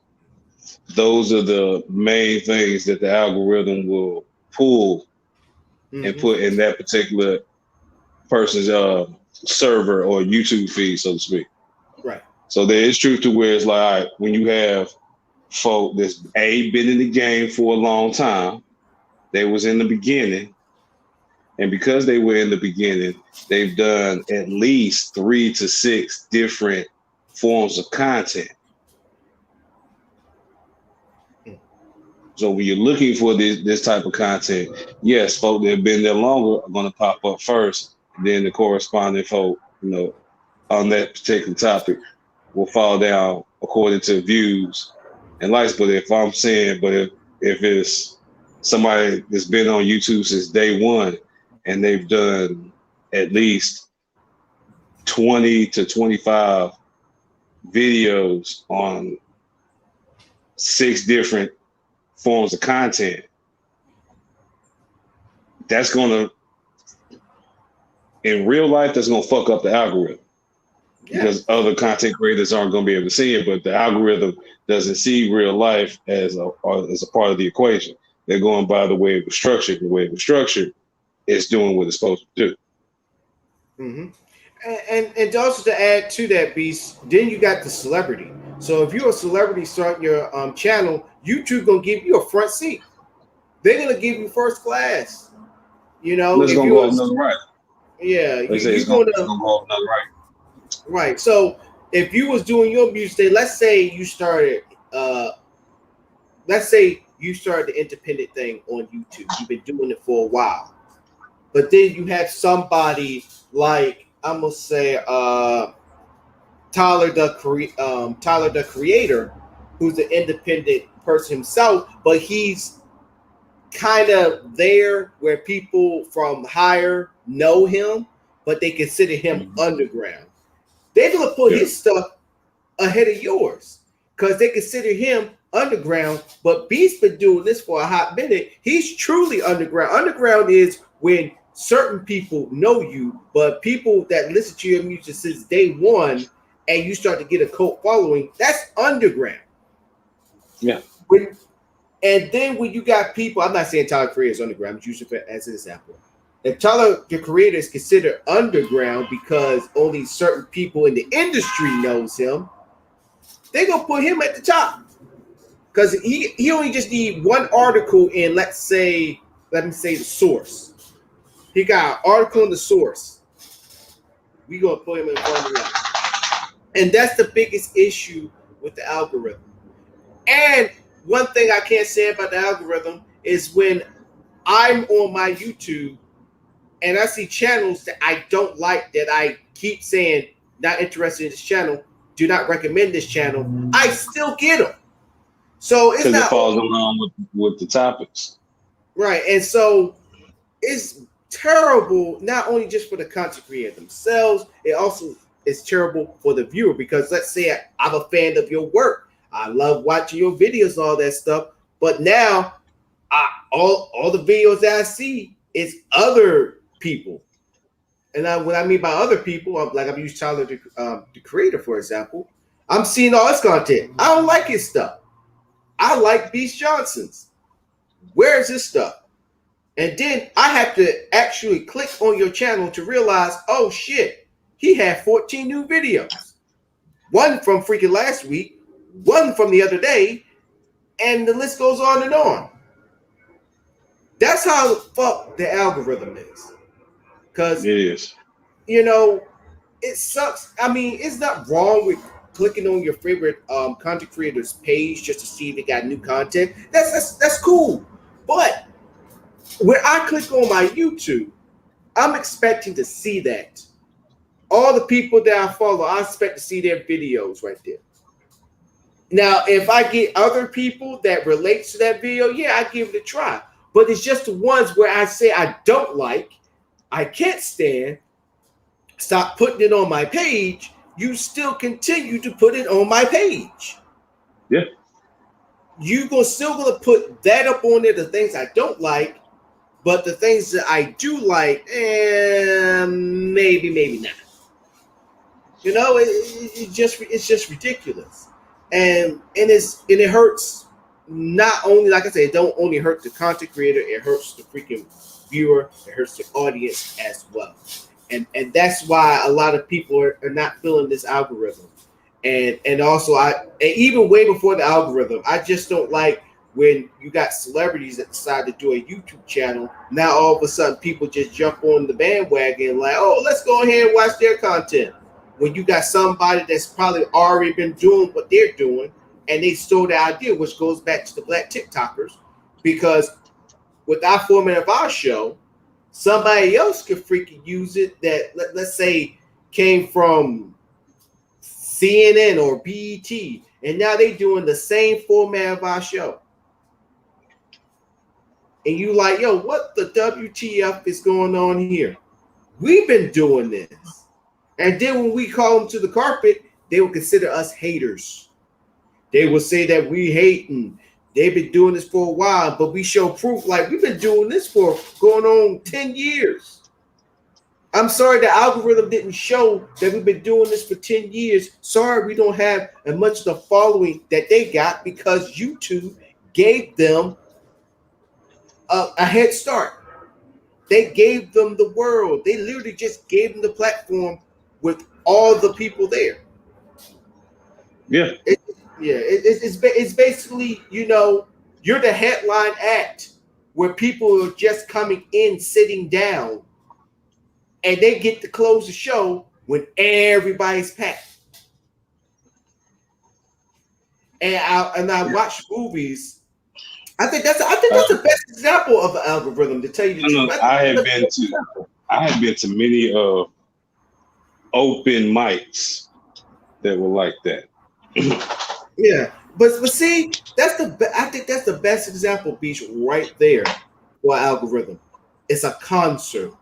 those are the main things that the algorithm will pull and put in that particular person's server or YouTube feed, so to speak. Right. So there is truth to where it's like, all right, when you have folk that's been in the game for a long time, they was in the beginning, and because they were in the beginning, they've done at least 3 to 6 different forms of content. So when you're looking for this type of content, yes, folk that have been there longer are going to pop up first, and then the corresponding folk, on that particular topic will fall down according to views and likes. But if it's somebody that's been on YouTube since day one and they've done at least 20 to 25 videos on 6 different forms of content, that's gonna, in real life, that's gonna fuck up the algorithm. Because other content creators aren't going to be able to see it, but the algorithm doesn't see real life as a part of the equation. They're going by the way it was structured. The way it was structured is doing what it's supposed to do. Mm-hmm. And also to add to that, Beast, then you got the celebrity. So if you're a celebrity starting your channel, YouTube gonna give you a front seat. They're gonna give you first class. It's gonna go another right. Yeah, you're gonna go another right. Right. So if you was doing your music, let's say you started the independent thing on YouTube. You've been doing it for a while. But then you have somebody like, I'm gonna say Tyler the Creator, who's an independent person himself, but he's kind of there where people from higher know him, but they consider him underground. They're gonna put his stuff ahead of yours because they consider him underground. But Beast been doing this for a hot minute. He's truly underground. Underground is when certain people know you, but people that listen to your music since day one, and you start to get a cult following, that's underground. Yeah. And then when you got people, I'm not saying Tyler Creator is underground, I'm using it as an example. If Tyler the Creator is considered underground because only certain people in the industry knows him, they're gonna put him at the top. Because he only just need one article in, let me say the Source. He got an article in the Source. We gonna put him in front of that. And that's the biggest issue with the algorithm. And one thing I can't say about the algorithm is when I'm on my YouTube and I see channels that I don't like, that I keep saying not interested in this channel, do not recommend this channel, I still get them. So it's not, because it falls along with the topics, right? And so it's terrible, not only just for the content creator themselves, it also is terrible for the viewer, because let's say I'm a fan of your work, I love watching your videos, all that stuff, but now all the videos that I see is other people. And what I mean by other people, like I've used Tyler the Creator, for example. I'm seeing all his content. I don't like his stuff. I like Beast Johnson's. Where's his stuff? And then I have to actually click on your channel to realize, oh shit, he had 14 new videos. One from freaking last week, one from the other day, and the list goes on and on. That's how the fuck the algorithm is. Because it is. You know, it sucks. I mean, it's not wrong with clicking on your favorite content creator's page just to see if they got new content. That's cool. But when I click on my YouTube, I'm expecting to see that. All the people that I follow, I expect to see their videos right there. Now, if I get other people that relates to that video, yeah, I give it a try. But it's just the ones where I say I don't like, I can't stand, stop putting it on my page, you still continue to put it on my page. Yeah. Still gonna put that up on there, the things I don't like, but the things that I do like, maybe not. You know, it's just ridiculous. And it hurts. Not only, like I said, it don't only hurt the content creator, it hurts the freaking viewer, it hurts the audience as well. And that's why a lot of people are not feeling this algorithm. And also, even way before the algorithm, I just don't like when you got celebrities that decide to do a YouTube channel. Now all of a sudden people just jump on the bandwagon like, oh, let's go ahead and watch their content. When you got somebody that's probably already been doing what they're doing, and they stole the idea, which goes back to the black TikTokers, because with our format of our show, somebody else could freaking use it that, let's say, came from CNN or BET, and now they doing the same format of our show. And you like, yo, what the WTF is going on here? We've been doing this. And then when we call them to the carpet, they will consider us haters. They will say that we hating. They've been doing this for a while, but we show proof like we've been doing this for going on 10 years. I'm sorry the algorithm didn't show that we've been doing this for 10 years. Sorry we don't have as much of the following that they got because YouTube gave them a head start. They gave them the world. They literally just gave them the platform with all the people there. Yeah. It's basically, you know, you're the headline act where people are just coming in, sitting down, and they get to close the show when everybody's packed. and I watch movies. I think that's the best example of an algorithm, to tell you the truth. I have been to many open mics that were like that. Yeah, but see, I think that's the best example, Beach, right there for algorithm. It's a concert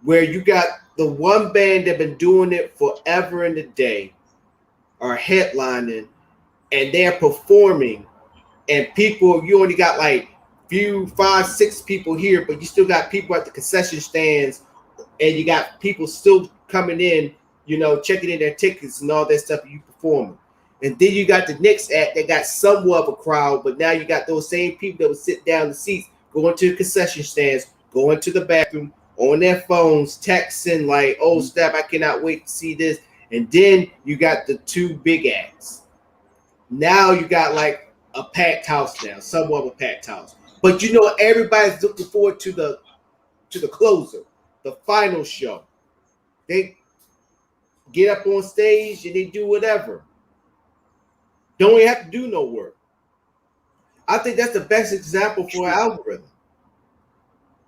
where you got the one band that been doing it forever and a day, are headlining, and they're performing, and people, you only got like few 5-6 people here, but you still got people at the concession stands, and you got people still coming in, checking in their tickets and all that stuff, and you performing. And then you got the next act that got somewhat of a crowd, but now you got those same people that would sit down in the seats, going to the concession stands, going to the bathroom, on their phones, texting like, "Oh, snap, I cannot wait to see this." And then you got the two big acts. Now you got like a packed house now, somewhat of a packed house. But everybody's looking forward to the closer, the final show. They get up on stage and they do whatever. Don't even have to do no work. I think that's the best example for an algorithm.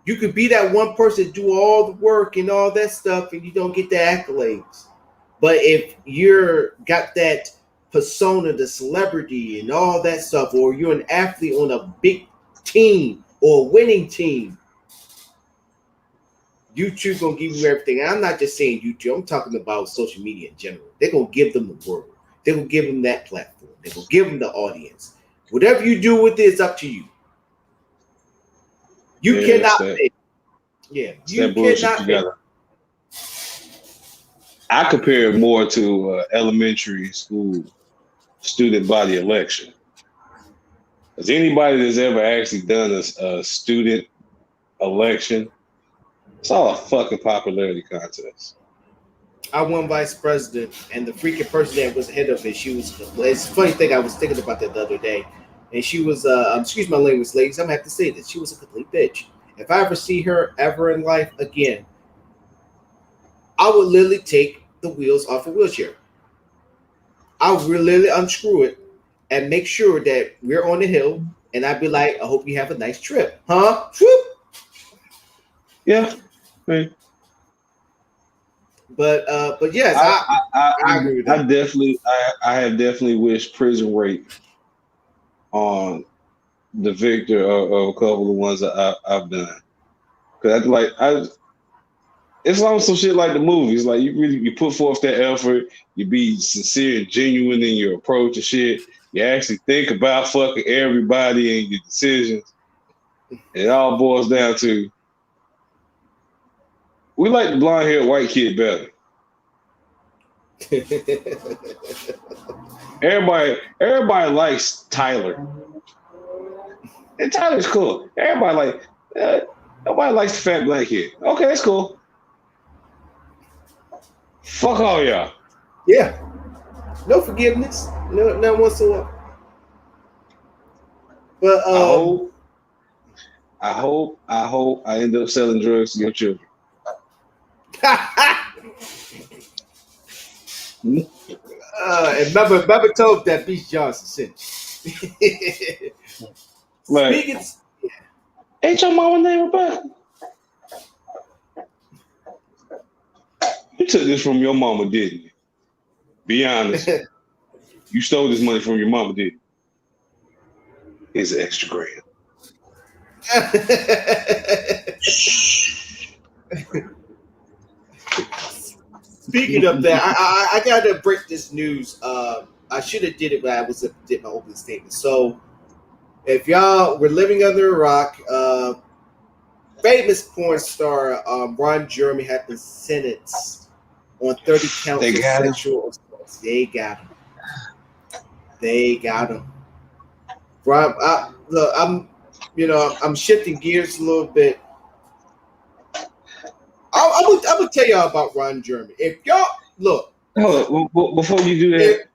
You could be that one person, do all the work and all that stuff, and you don't get the accolades. But if you're got that persona, the celebrity and all that stuff, or you're an athlete on a big team or a winning team, YouTube gonna give you everything. And I'm not just saying YouTube, I'm talking about social media in general. They're gonna give them the world. They're gonna give them that platform. They're gonna give them the audience. Whatever you do with it is up to you. You cannot pay. Yeah, you cannot pay. I compare it more to elementary school student body election. Has anybody that's ever actually done a student election? It's all a fucking popularity contest. I won vice president, and the freaking person that was head of it, she was. It's a funny thing. I was thinking about that the other day, and she was. Excuse my language, ladies. I'm gonna have to say this. She was a complete bitch. If I ever see her ever in life again, I would literally take the wheels off a wheelchair. I would literally unscrew it and make sure that we're on the hill, and I'd be like, "I hope you have a nice trip, huh?" Whoop. Yeah. Right. But yes, I agree with that. I have definitely wished prison rape on the victor of a couple of the ones that I've done. Because it's almost some shit like the movies. Like you put forth that effort, you be sincere and genuine in your approach and shit. You actually think about fucking everybody and your decisions. It all boils down to we like the blonde-haired white kid better. Everybody likes Tyler. And Tyler's cool. Nobody likes the fat black kid. Okay, that's cool. Fuck all y'all. Yeah. No forgiveness. No whatsoever. But I hope I end up selling drugs to your children. And remember told that Beach Johnson sent. Like, ain't your mama name Rebecca? You took this from your mama, didn't you? Be honest. You stole this money from your mama, didn't you? Here's an extra grand. Speaking of that, I gotta break this news. I should have did it, but I did my opening statement. So, if y'all were living under a rock, famous porn star Ron Jeremy had been sentenced on 30 counts of sexual assault. They got him. Ron, I'm shifting gears a little bit. I'm gonna tell y'all about Ron Jeremy. If y'all look, before you do that,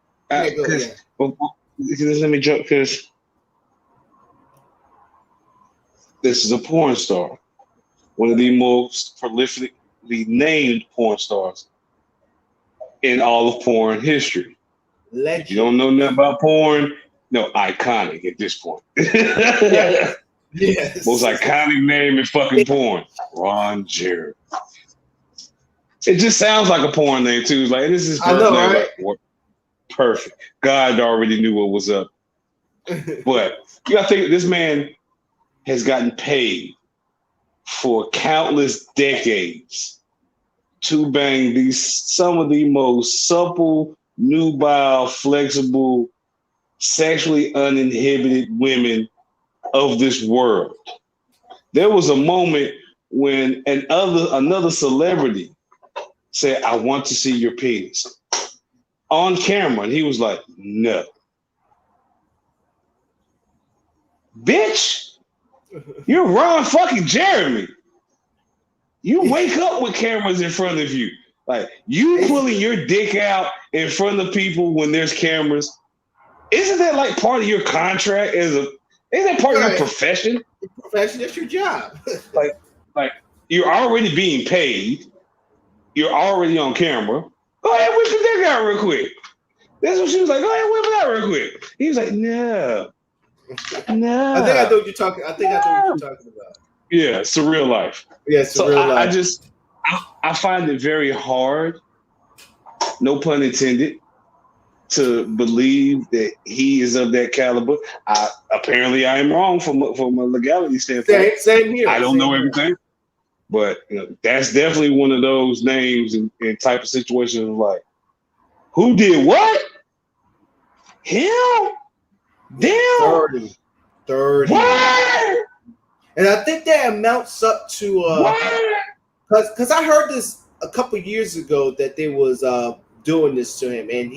let me jump because this is a porn star, one of the most prolifically named porn stars in all of porn history. If you don't know nothing about porn, no, iconic at this point. Yes. Yes. Most iconic name in fucking porn, Ron Jeremy. It just sounds like a porn name too. It's like this is first name, right? Like, perfect. God already knew what was up. But you gotta think this man has gotten paid for countless decades to bang some of the most supple, nubile, flexible, sexually uninhibited women of this world. There was a moment when another celebrity said, "I want to see your penis," on camera, and he was like, "No." Bitch, you're Ron fucking Jeremy. You wake up with cameras in front of you. Like, you pulling your dick out in front of people when there's cameras. Isn't that like part of your contract isn't that part of your profession? Profession, that's your job. like you're already being paid. You're already on camera. Go ahead, whip your dick out real quick. That's what she was like. Go ahead, whip it out real quick. He was like, no. I think I know what you're talking. I know what you're talking about. Yeah, surreal life. Yes, yeah, surreal life. I find it very hard, no pun intended, to believe that he is of that caliber. Apparently I am wrong from a legality standpoint. Same here. I don't know everything, but that's definitely one of those names and type of situations like, who did what? Him? Damn. 30. What? And I think that amounts up to because I heard this a couple years ago that they was doing this to him, and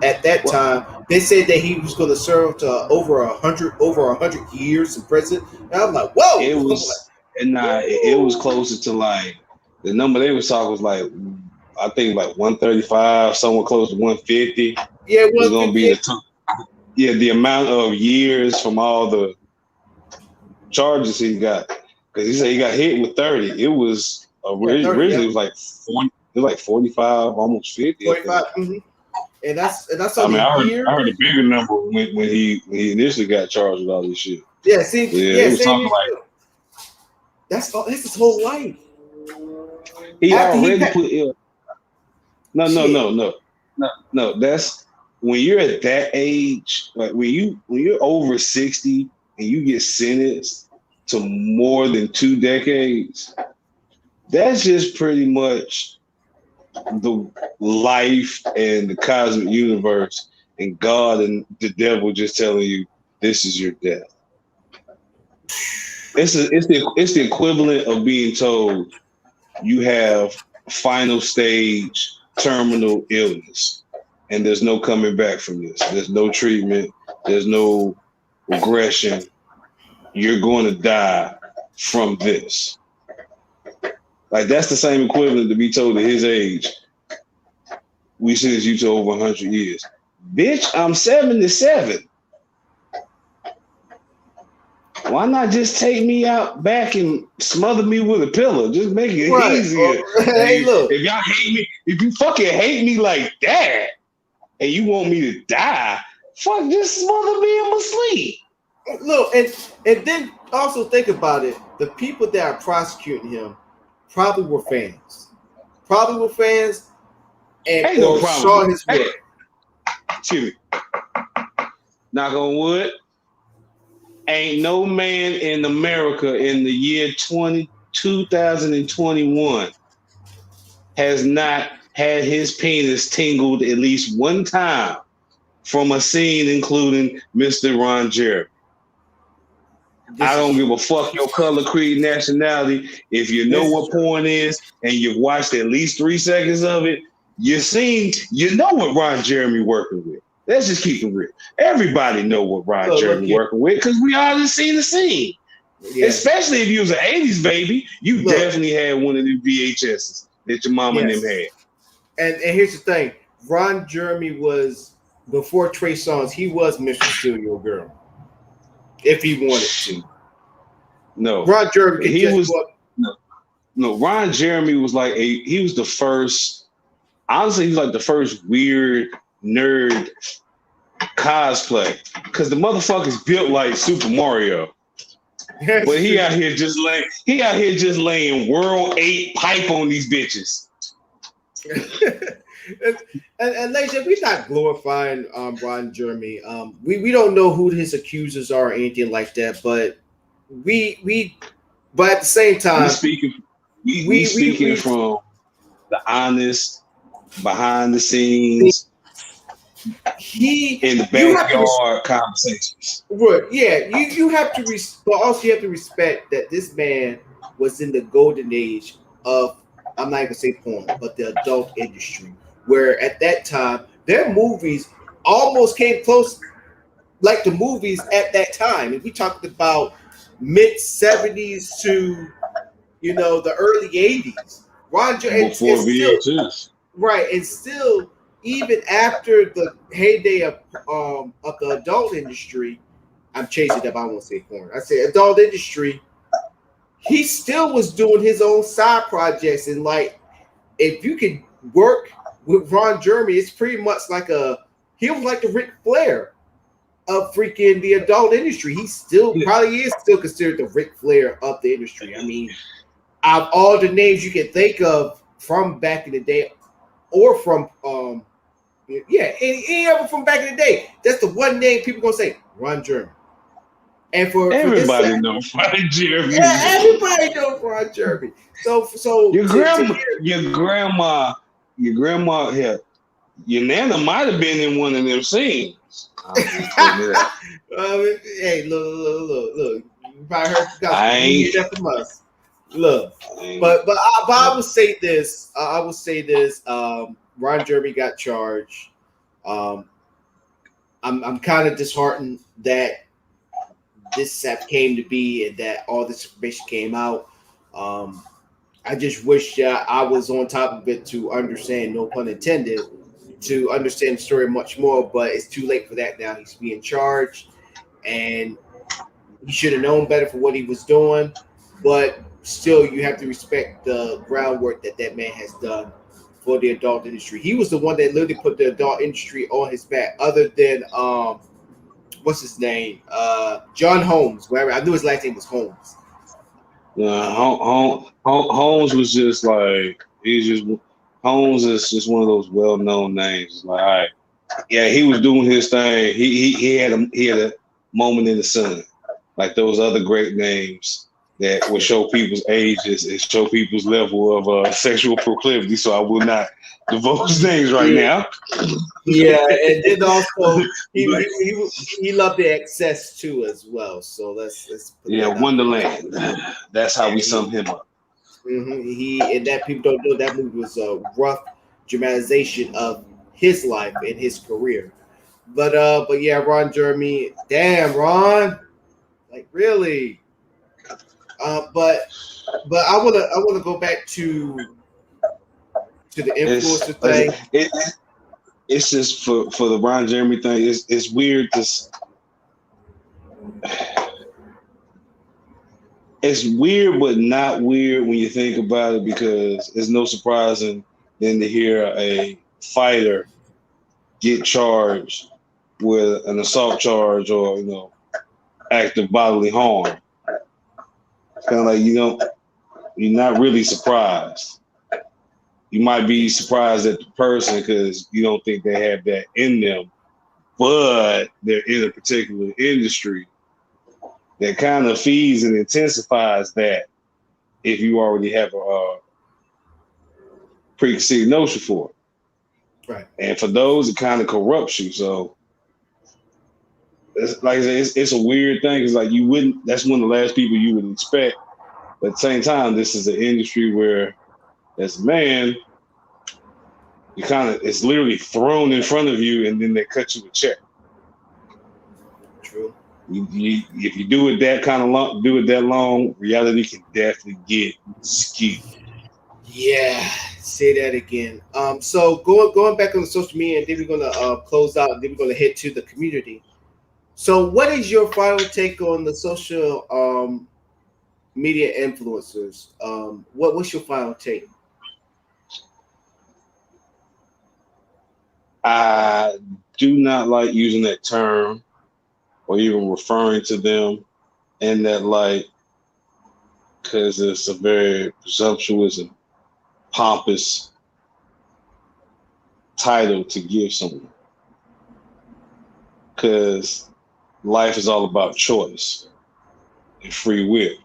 at that time they said that he was going to serve to over 100 years in prison. And I'm like, whoa! It was closer to like the number they was talking was like, I think like 135, somewhere close to 150. Yeah, it was going to be the amount of years from all the charges he got, because he said he got hit with 30. It was originally it was like 40, it was like 45, almost 50. 45. Mm-hmm. And that's I heard a bigger number when he initially got charged with all this shit. Yeah, see, it was talking like that's his whole life. He already put no. That's when you're at that age, like when you're over 60 and you get sentenced to more than 2 decades, that's just pretty much the life and the cosmic universe and God and the devil just telling you this is your death. It's the equivalent of being told you have final stage terminal illness and there's no coming back from this. There's no treatment. There's no regression. You're going to die from this. Like, that's the same equivalent to be told at his age, we sentence you to over 100 years. Bitch, I'm 77. Why not just take me out back and smother me with a pillow? Just make it easier. Hey, look. If y'all hate me, if you fucking hate me like that, and you want me to die, fuck, just smother me in my sleep. Look, and then also think about it. The people that are prosecuting him probably were fans. And ain't no problem. saw his work. Excuse me. Knock on wood. Ain't no man in America in the year 2021 has not had his penis tingled at least one time from a scene including Mr. Ron Jeremy. I don't give a fuck your color, creed, nationality. If you know what porn is and you've watched at least 3 seconds of it, you know what Ron Jeremy working with. Let's just keep it real. Everybody know what Ron Jeremy working with because we all just seen the scene. Yeah. Especially if you was an 80s baby, you definitely had one of them VHSs that your mama and them had. And here's the thing. Ron Jeremy was, before Trey Songz, he was Mr. Steal Your Girl. If he wanted to. No. Ron Jeremy Ron Jeremy was like he was the first, honestly, he was like the first weird nerd cosplay because the motherfucker's built like Super Mario. But he out here just laying World 8 pipe on these bitches. and Leisha, we're not glorifying Ron Jeremy. We don't know who his accusers are or anything like that, but but at the same time, we speaking from the honest, behind the scenes, in the backyard conversations. Right? Yeah, you have to, but also you have to respect that this man was in the golden age of, I'm not even gonna say porn, but the adult industry, where at that time their movies almost came close, like the movies at that time. And we talked about mid 70s to the early 80s. Before VHS. Right, and still, even after the heyday of the adult industry, I'm chasing up. I won't say porn. I say adult industry. He still was doing his own side projects, and like, if you could work with Ron Jeremy, it's pretty much like he was like the Ric Flair of freaking the adult industry. He still probably is still considered the Ric Flair of the industry. I mean, of all the names you can think of from back in the day, or from any of them from back in the day, that's the one name people gonna say, Ron Jeremy. And everybody knows Ron Jeremy. Yeah, everybody knows Ron Jeremy. So your grandma, yeah, your nana might have been in one of them scenes. Hey, look. You probably heard that from us. Look, but I will say this. Ron Jeremy got charged. I'm kind of disheartened that this came to be and that all this information came out. I just wish I was on top of it to understand, no pun intended, to understand the story much more. But it's too late for that now. He's being charged, and he should have known better for what he was doing. But still, you have to respect the groundwork that man has done for the adult industry. He was the one that literally put the adult industry on his back, other than what's his name? John Holmes. Wherever, I knew his last name was Holmes. Holmes was just like, Holmes is just one of those well-known names. Like, all right, yeah, he was doing his thing. He had a moment in the sun, like those other great names that would show people's ages and show people's level of sexual proclivity. So I will not divulge names right now. Yeah, and then also he loved the excess too as well. So let's Wonderland. That's how we sum him up. Mm-hmm. And that people don't know, that movie was a rough dramatization of his life and his career. But yeah, Ron Jeremy, damn Ron, like really. But I wanna go back to the influencer thing. It's just for the Ron Jeremy thing. It's weird. It's weird, but not weird when you think about it, because it's no surprising than to hear a fighter get charged with an assault charge or act of bodily harm. It's kind of like you're not really surprised. You might be surprised at the person because you don't think they have that in them, but they're in a particular industry that kind of feeds and intensifies that if you already have a preconceived notion for it. Right. And for those, it kind of corrupts you. So, like I said, it's a weird thing. It's like that's one of the last people you would expect. But at the same time, this is an industry where, as a man, it's literally thrown in front of you and then they cut you a check. True. If you do it that long, reality can definitely get skewed. Yeah, say that again. So going back on the social media, and then we're gonna close out, and then we're gonna head to the community. So, what is your final take on the social media influencers? What's your final take? I do not like using that term or even referring to them in that light because it's a very presumptuous and pompous title to give someone. Because life is all about choice and free will.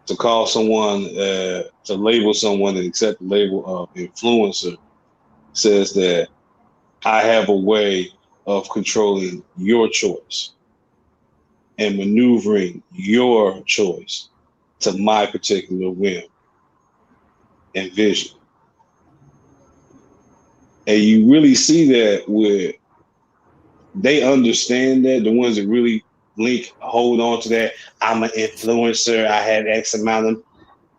To call someone, to label someone and accept the label of influencer says that I have a way of controlling your choice and maneuvering your choice to my particular whim and vision. And you really see that with, they understand that, the ones that really hold on to that. I'm an influencer. I had X amount of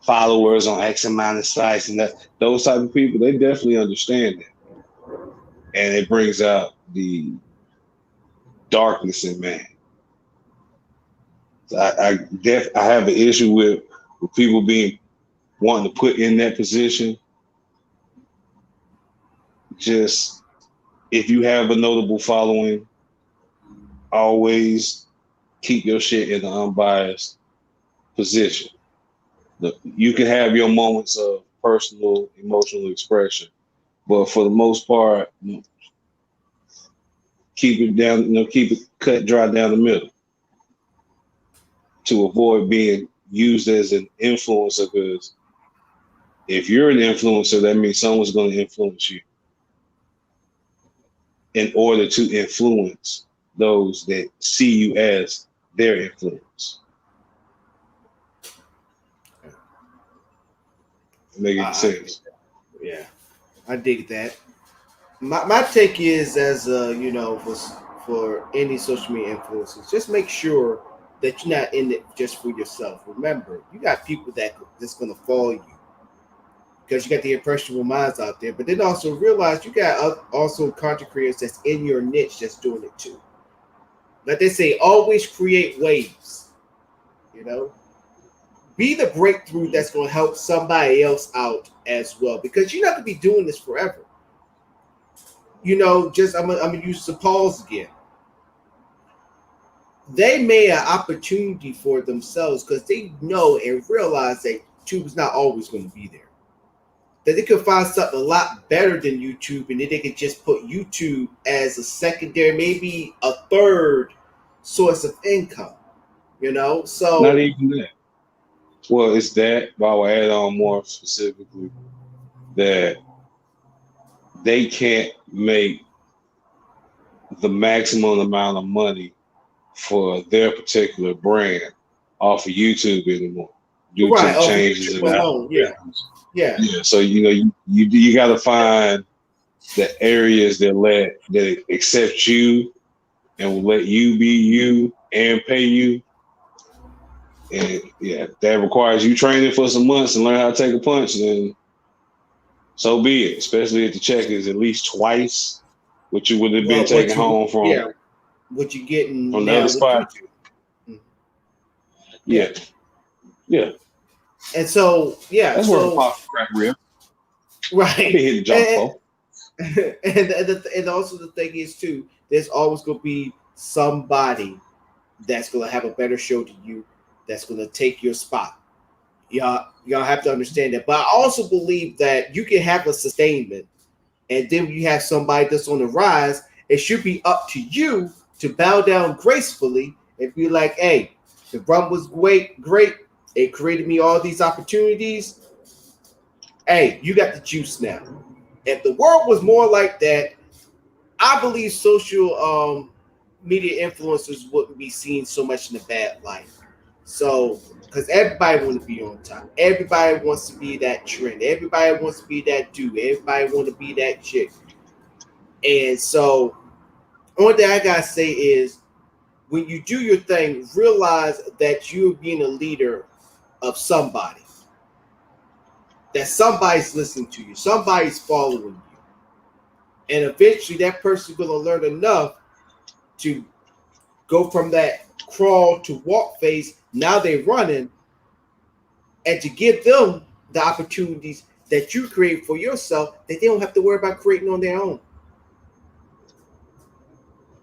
followers on X amount of sites, and that those type of people, they definitely understand that. And it brings out the darkness in man. So I have an issue with people wanting to put in that position. Just, if you have a notable following, always keep your shit in an unbiased position. You can have your moments of personal, emotional expression, but for the most part, keep it down, keep it cut dry down the middle to avoid being used as an influencer. Because if you're an influencer, that means someone's going to influence you in order to influence those that see you as their influence. Making sense. Yeah, I dig that. My take is, as for any social media influencers, just make sure that you're not in it just for yourself. Remember, you got people that's gonna follow you because you got the impressionable minds out there. But then also realize you got also content creators that's in your niche that's doing it too. Like they say, always create waves. Be the breakthrough that's going to help somebody else out as well, because you're not going to be doing this forever. Just I'm gonna use the pause again. They made an opportunity for themselves because they know and realize that YouTube is not always going to be there. That they could find something a lot better than YouTube, and then they could just put YouTube as a secondary, maybe a third source of income. So not even that. Well, it's that, but I'll add on more specifically that they can't make the maximum amount of money for their particular brand off of YouTube anymore due to the changes in the Yeah. So you got to find the areas that accept you and will let you be you and pay you. And that requires you training for some months and learn how to take a punch, then so be it. Especially if the check is at least twice what you would have been taking home from what you're getting from the other spot. Yeah. And so that's where the pop crack rib. Right. Hit jump and also the thing is too, there's always going to be somebody that's going to have a better show than you, that's going to take your spot. Y'all have to understand that. But I also believe that you can have a sustainment, and then when you have somebody that's on the rise, it should be up to you to bow down gracefully and be like, hey, the run was great. It created me all these opportunities. Hey, you got the juice now. If the world was more like that, I believe social media influencers wouldn't be seen so much in a bad light. So, because everybody wants to be on top. Everybody wants to be that trend. Everybody wants to be that dude. Everybody wants to be that chick. And so, one thing I got to say is, when you do your thing, realize that you're being a leader of somebody. That somebody's listening to you. Somebody's following you. And eventually that person's going to learn enough to go from that crawl to walk phase. Now they're running, and to give them the opportunities that you create for yourself that they don't have to worry about creating on their own.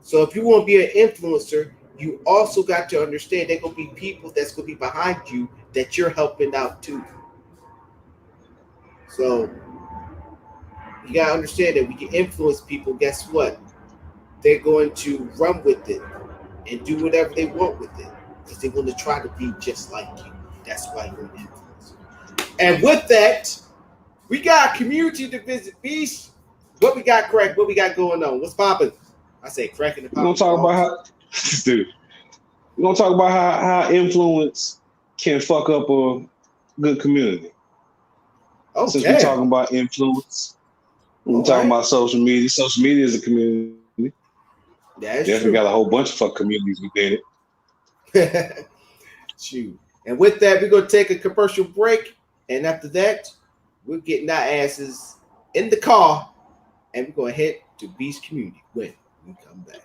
So if you want to be an influencer, you also got to understand there gonna be people that's gonna be behind you that you're helping out too. So you gotta understand that when you influence people, guess what? They're going to run with it and do whatever they want with it because they want to try to be just like you. That's why you're an influencer. And with that, we got community to visit Beast. What we got, Craig? What we got going on? What's popping? I say cracking and We're gonna popping. talk about how, dude. We're gonna talk about how influence can fuck up a good community. Oh, Since we're damn. talking about influence, we're All talking right. about social media. Social media is a community. That is Definitely true. got a whole bunch of fuck communities within it. Shoot. And with that, we're gonna take a commercial break. And after that, we're getting our asses in the car and we're gonna head to Beast Community when we come back.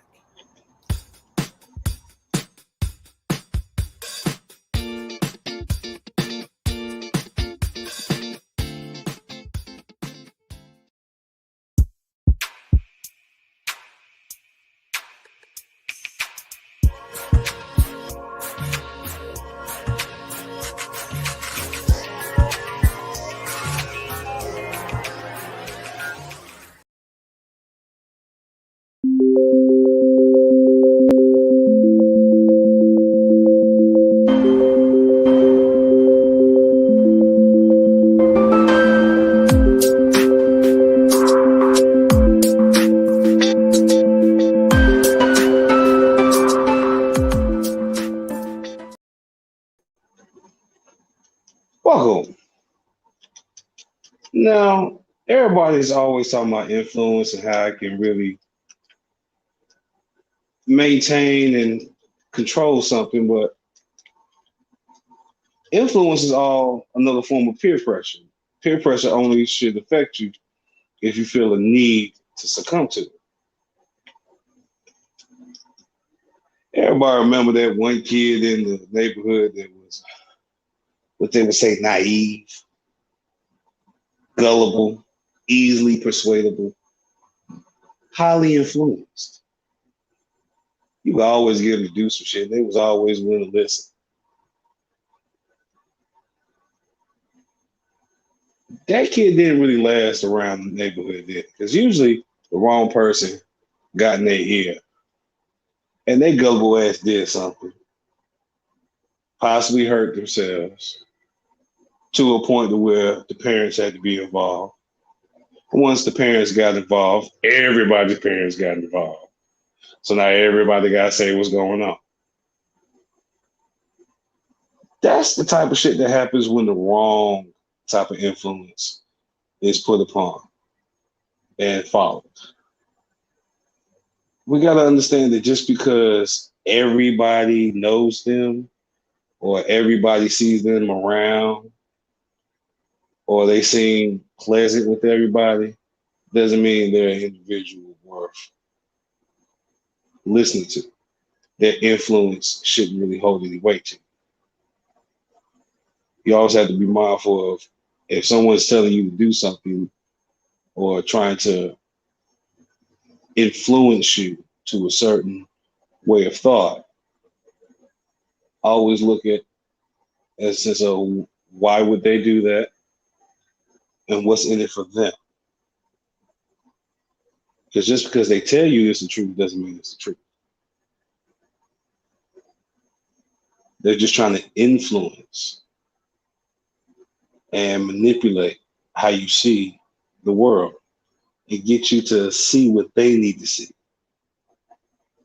Welcome. Now, everybody's always talking about influence and how it can really maintain and control something, but influence is all another form of peer pressure. Peer pressure only should affect you if you feel a need to succumb to it. Everybody remember that one kid in the neighborhood that was what they would say naive, gullible, easily persuadable, highly influenced. You could always get them to do some shit. They was always willing to listen. That kid didn't really last around the neighborhood then, because usually the wrong person got in their ear and they gullible ass did something, possibly hurt themselves to a point to where the parents had to be involved. Once the parents got involved, everybody's parents got involved. So now everybody got to say what's going on. That's the type of shit that happens when the wrong type of influence is put upon and followed. We got to understand that just because everybody knows them or everybody sees them around or they seem pleasant with everybody doesn't mean they're an individual worth listening to. Their influence shouldn't really hold any weight to you. You always have to be mindful of if someone's telling you to do something or trying to influence you to a certain way of thought, always look at as a why would they do that and what's in it for them. Because just because they tell you it's the truth doesn't mean it's the truth. They're just trying to influence and manipulate how you see the world and get you to see what they need to see.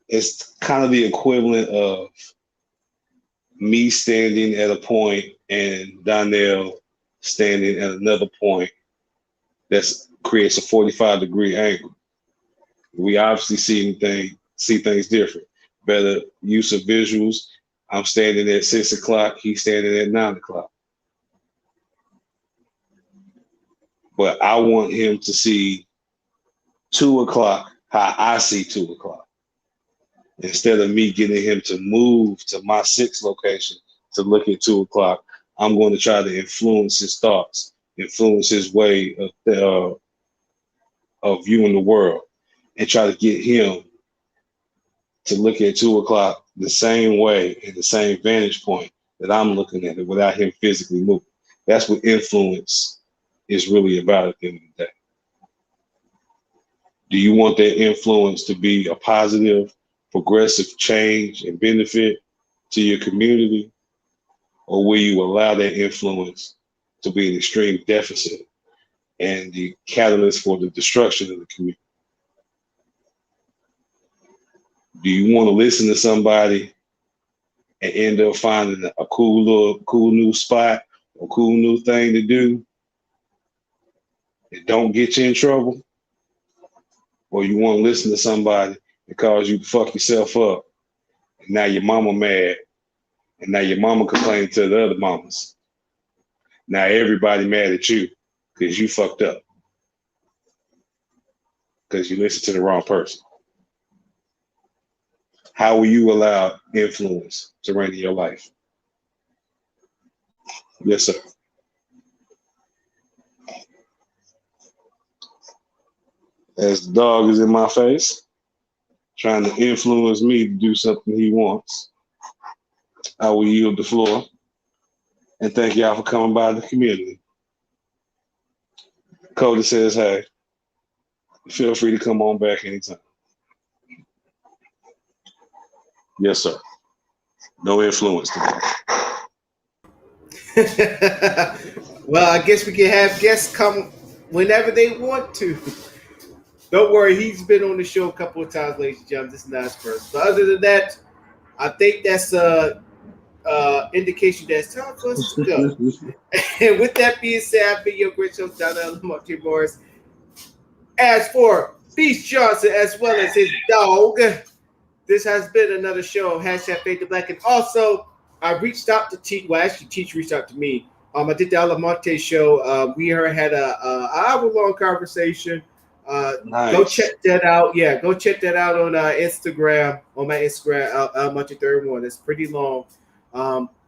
It's kind of the equivalent of me standing at a point and Donnell standing at another point that creates a 45-degree angle. We obviously see things different. Better use of visuals. I'm standing at 6 o'clock. He's standing at 9 o'clock. But I want him to see 2 o'clock how I see 2 o'clock. Instead of me getting him to move to my 6 location to look at 2 o'clock, I'm going to try to influence his thoughts, influence his way of viewing the world, and try to get him to look at 2 o'clock the same way and the same vantage point that I'm looking at it without him physically moving. That's what influence is really about at the end of the day. Do you want that influence to be a positive, progressive change and benefit to your community? Or will you allow that influence to be an extreme deficit and the catalyst for the destruction of the community? Do you want to listen to somebody and end up finding a cool new spot or cool new thing to do that don't get you in trouble? Or you want to listen to somebody that cause you to fuck yourself up, and now your mama mad, and now your mama complaining to the other mamas. Now everybody mad at you because you fucked up, because you listened to the wrong person. How will you allow influence to reign in your life? Yes, sir. As the dog is in my face, trying to influence me to do something he wants, I will yield the floor. And thank y'all for coming by the community. Cody says, hey, feel free to come on back anytime. Yes, sir. No influence today. Well, I guess we can have guests come whenever they want to. Don't worry, he's been on the show a couple of times, ladies and gentlemen. This is not his first. But other than that, I think that's indication that it's time for us to go. And with that being said, I've been your great show, Donald Monty Morris. As for Beast Johnson, as well as his dog, this has been another show of Hashtag Fade to Black. And also, I reached out to Teach. Well, actually, Teach reached out to me. I did the Alamonte show. We had an hour-long conversation. Nice. Go check that out. Yeah, go check that out on Instagram, on my Instagram, Alamonte31. It's pretty long.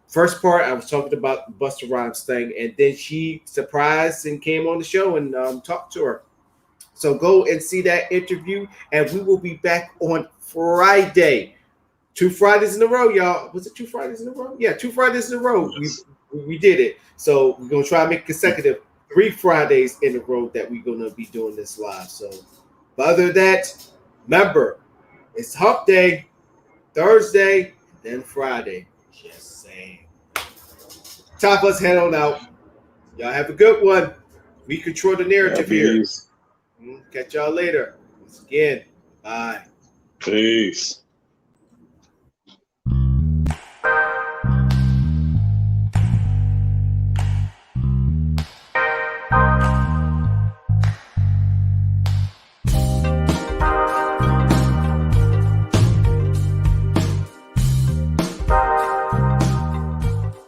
First part, I was talking about the Busta Rhymes thing, and then she surprised and came on the show and talked to her. So go and see that interview, and we will be back on Friday. 2 Fridays in a row, y'all. Was it 2 Fridays in a row? Yeah, 2 Fridays in a row. We did it. So we're going to try to make consecutive 3 Fridays in a row that we're going to be doing this live. So, but other than that, remember, it's Hump Day, Thursday, then Friday. Just saying. Time for us head on out. Y'all have a good one. We control the narrative here. Catch y'all later. Once again, bye. Peace.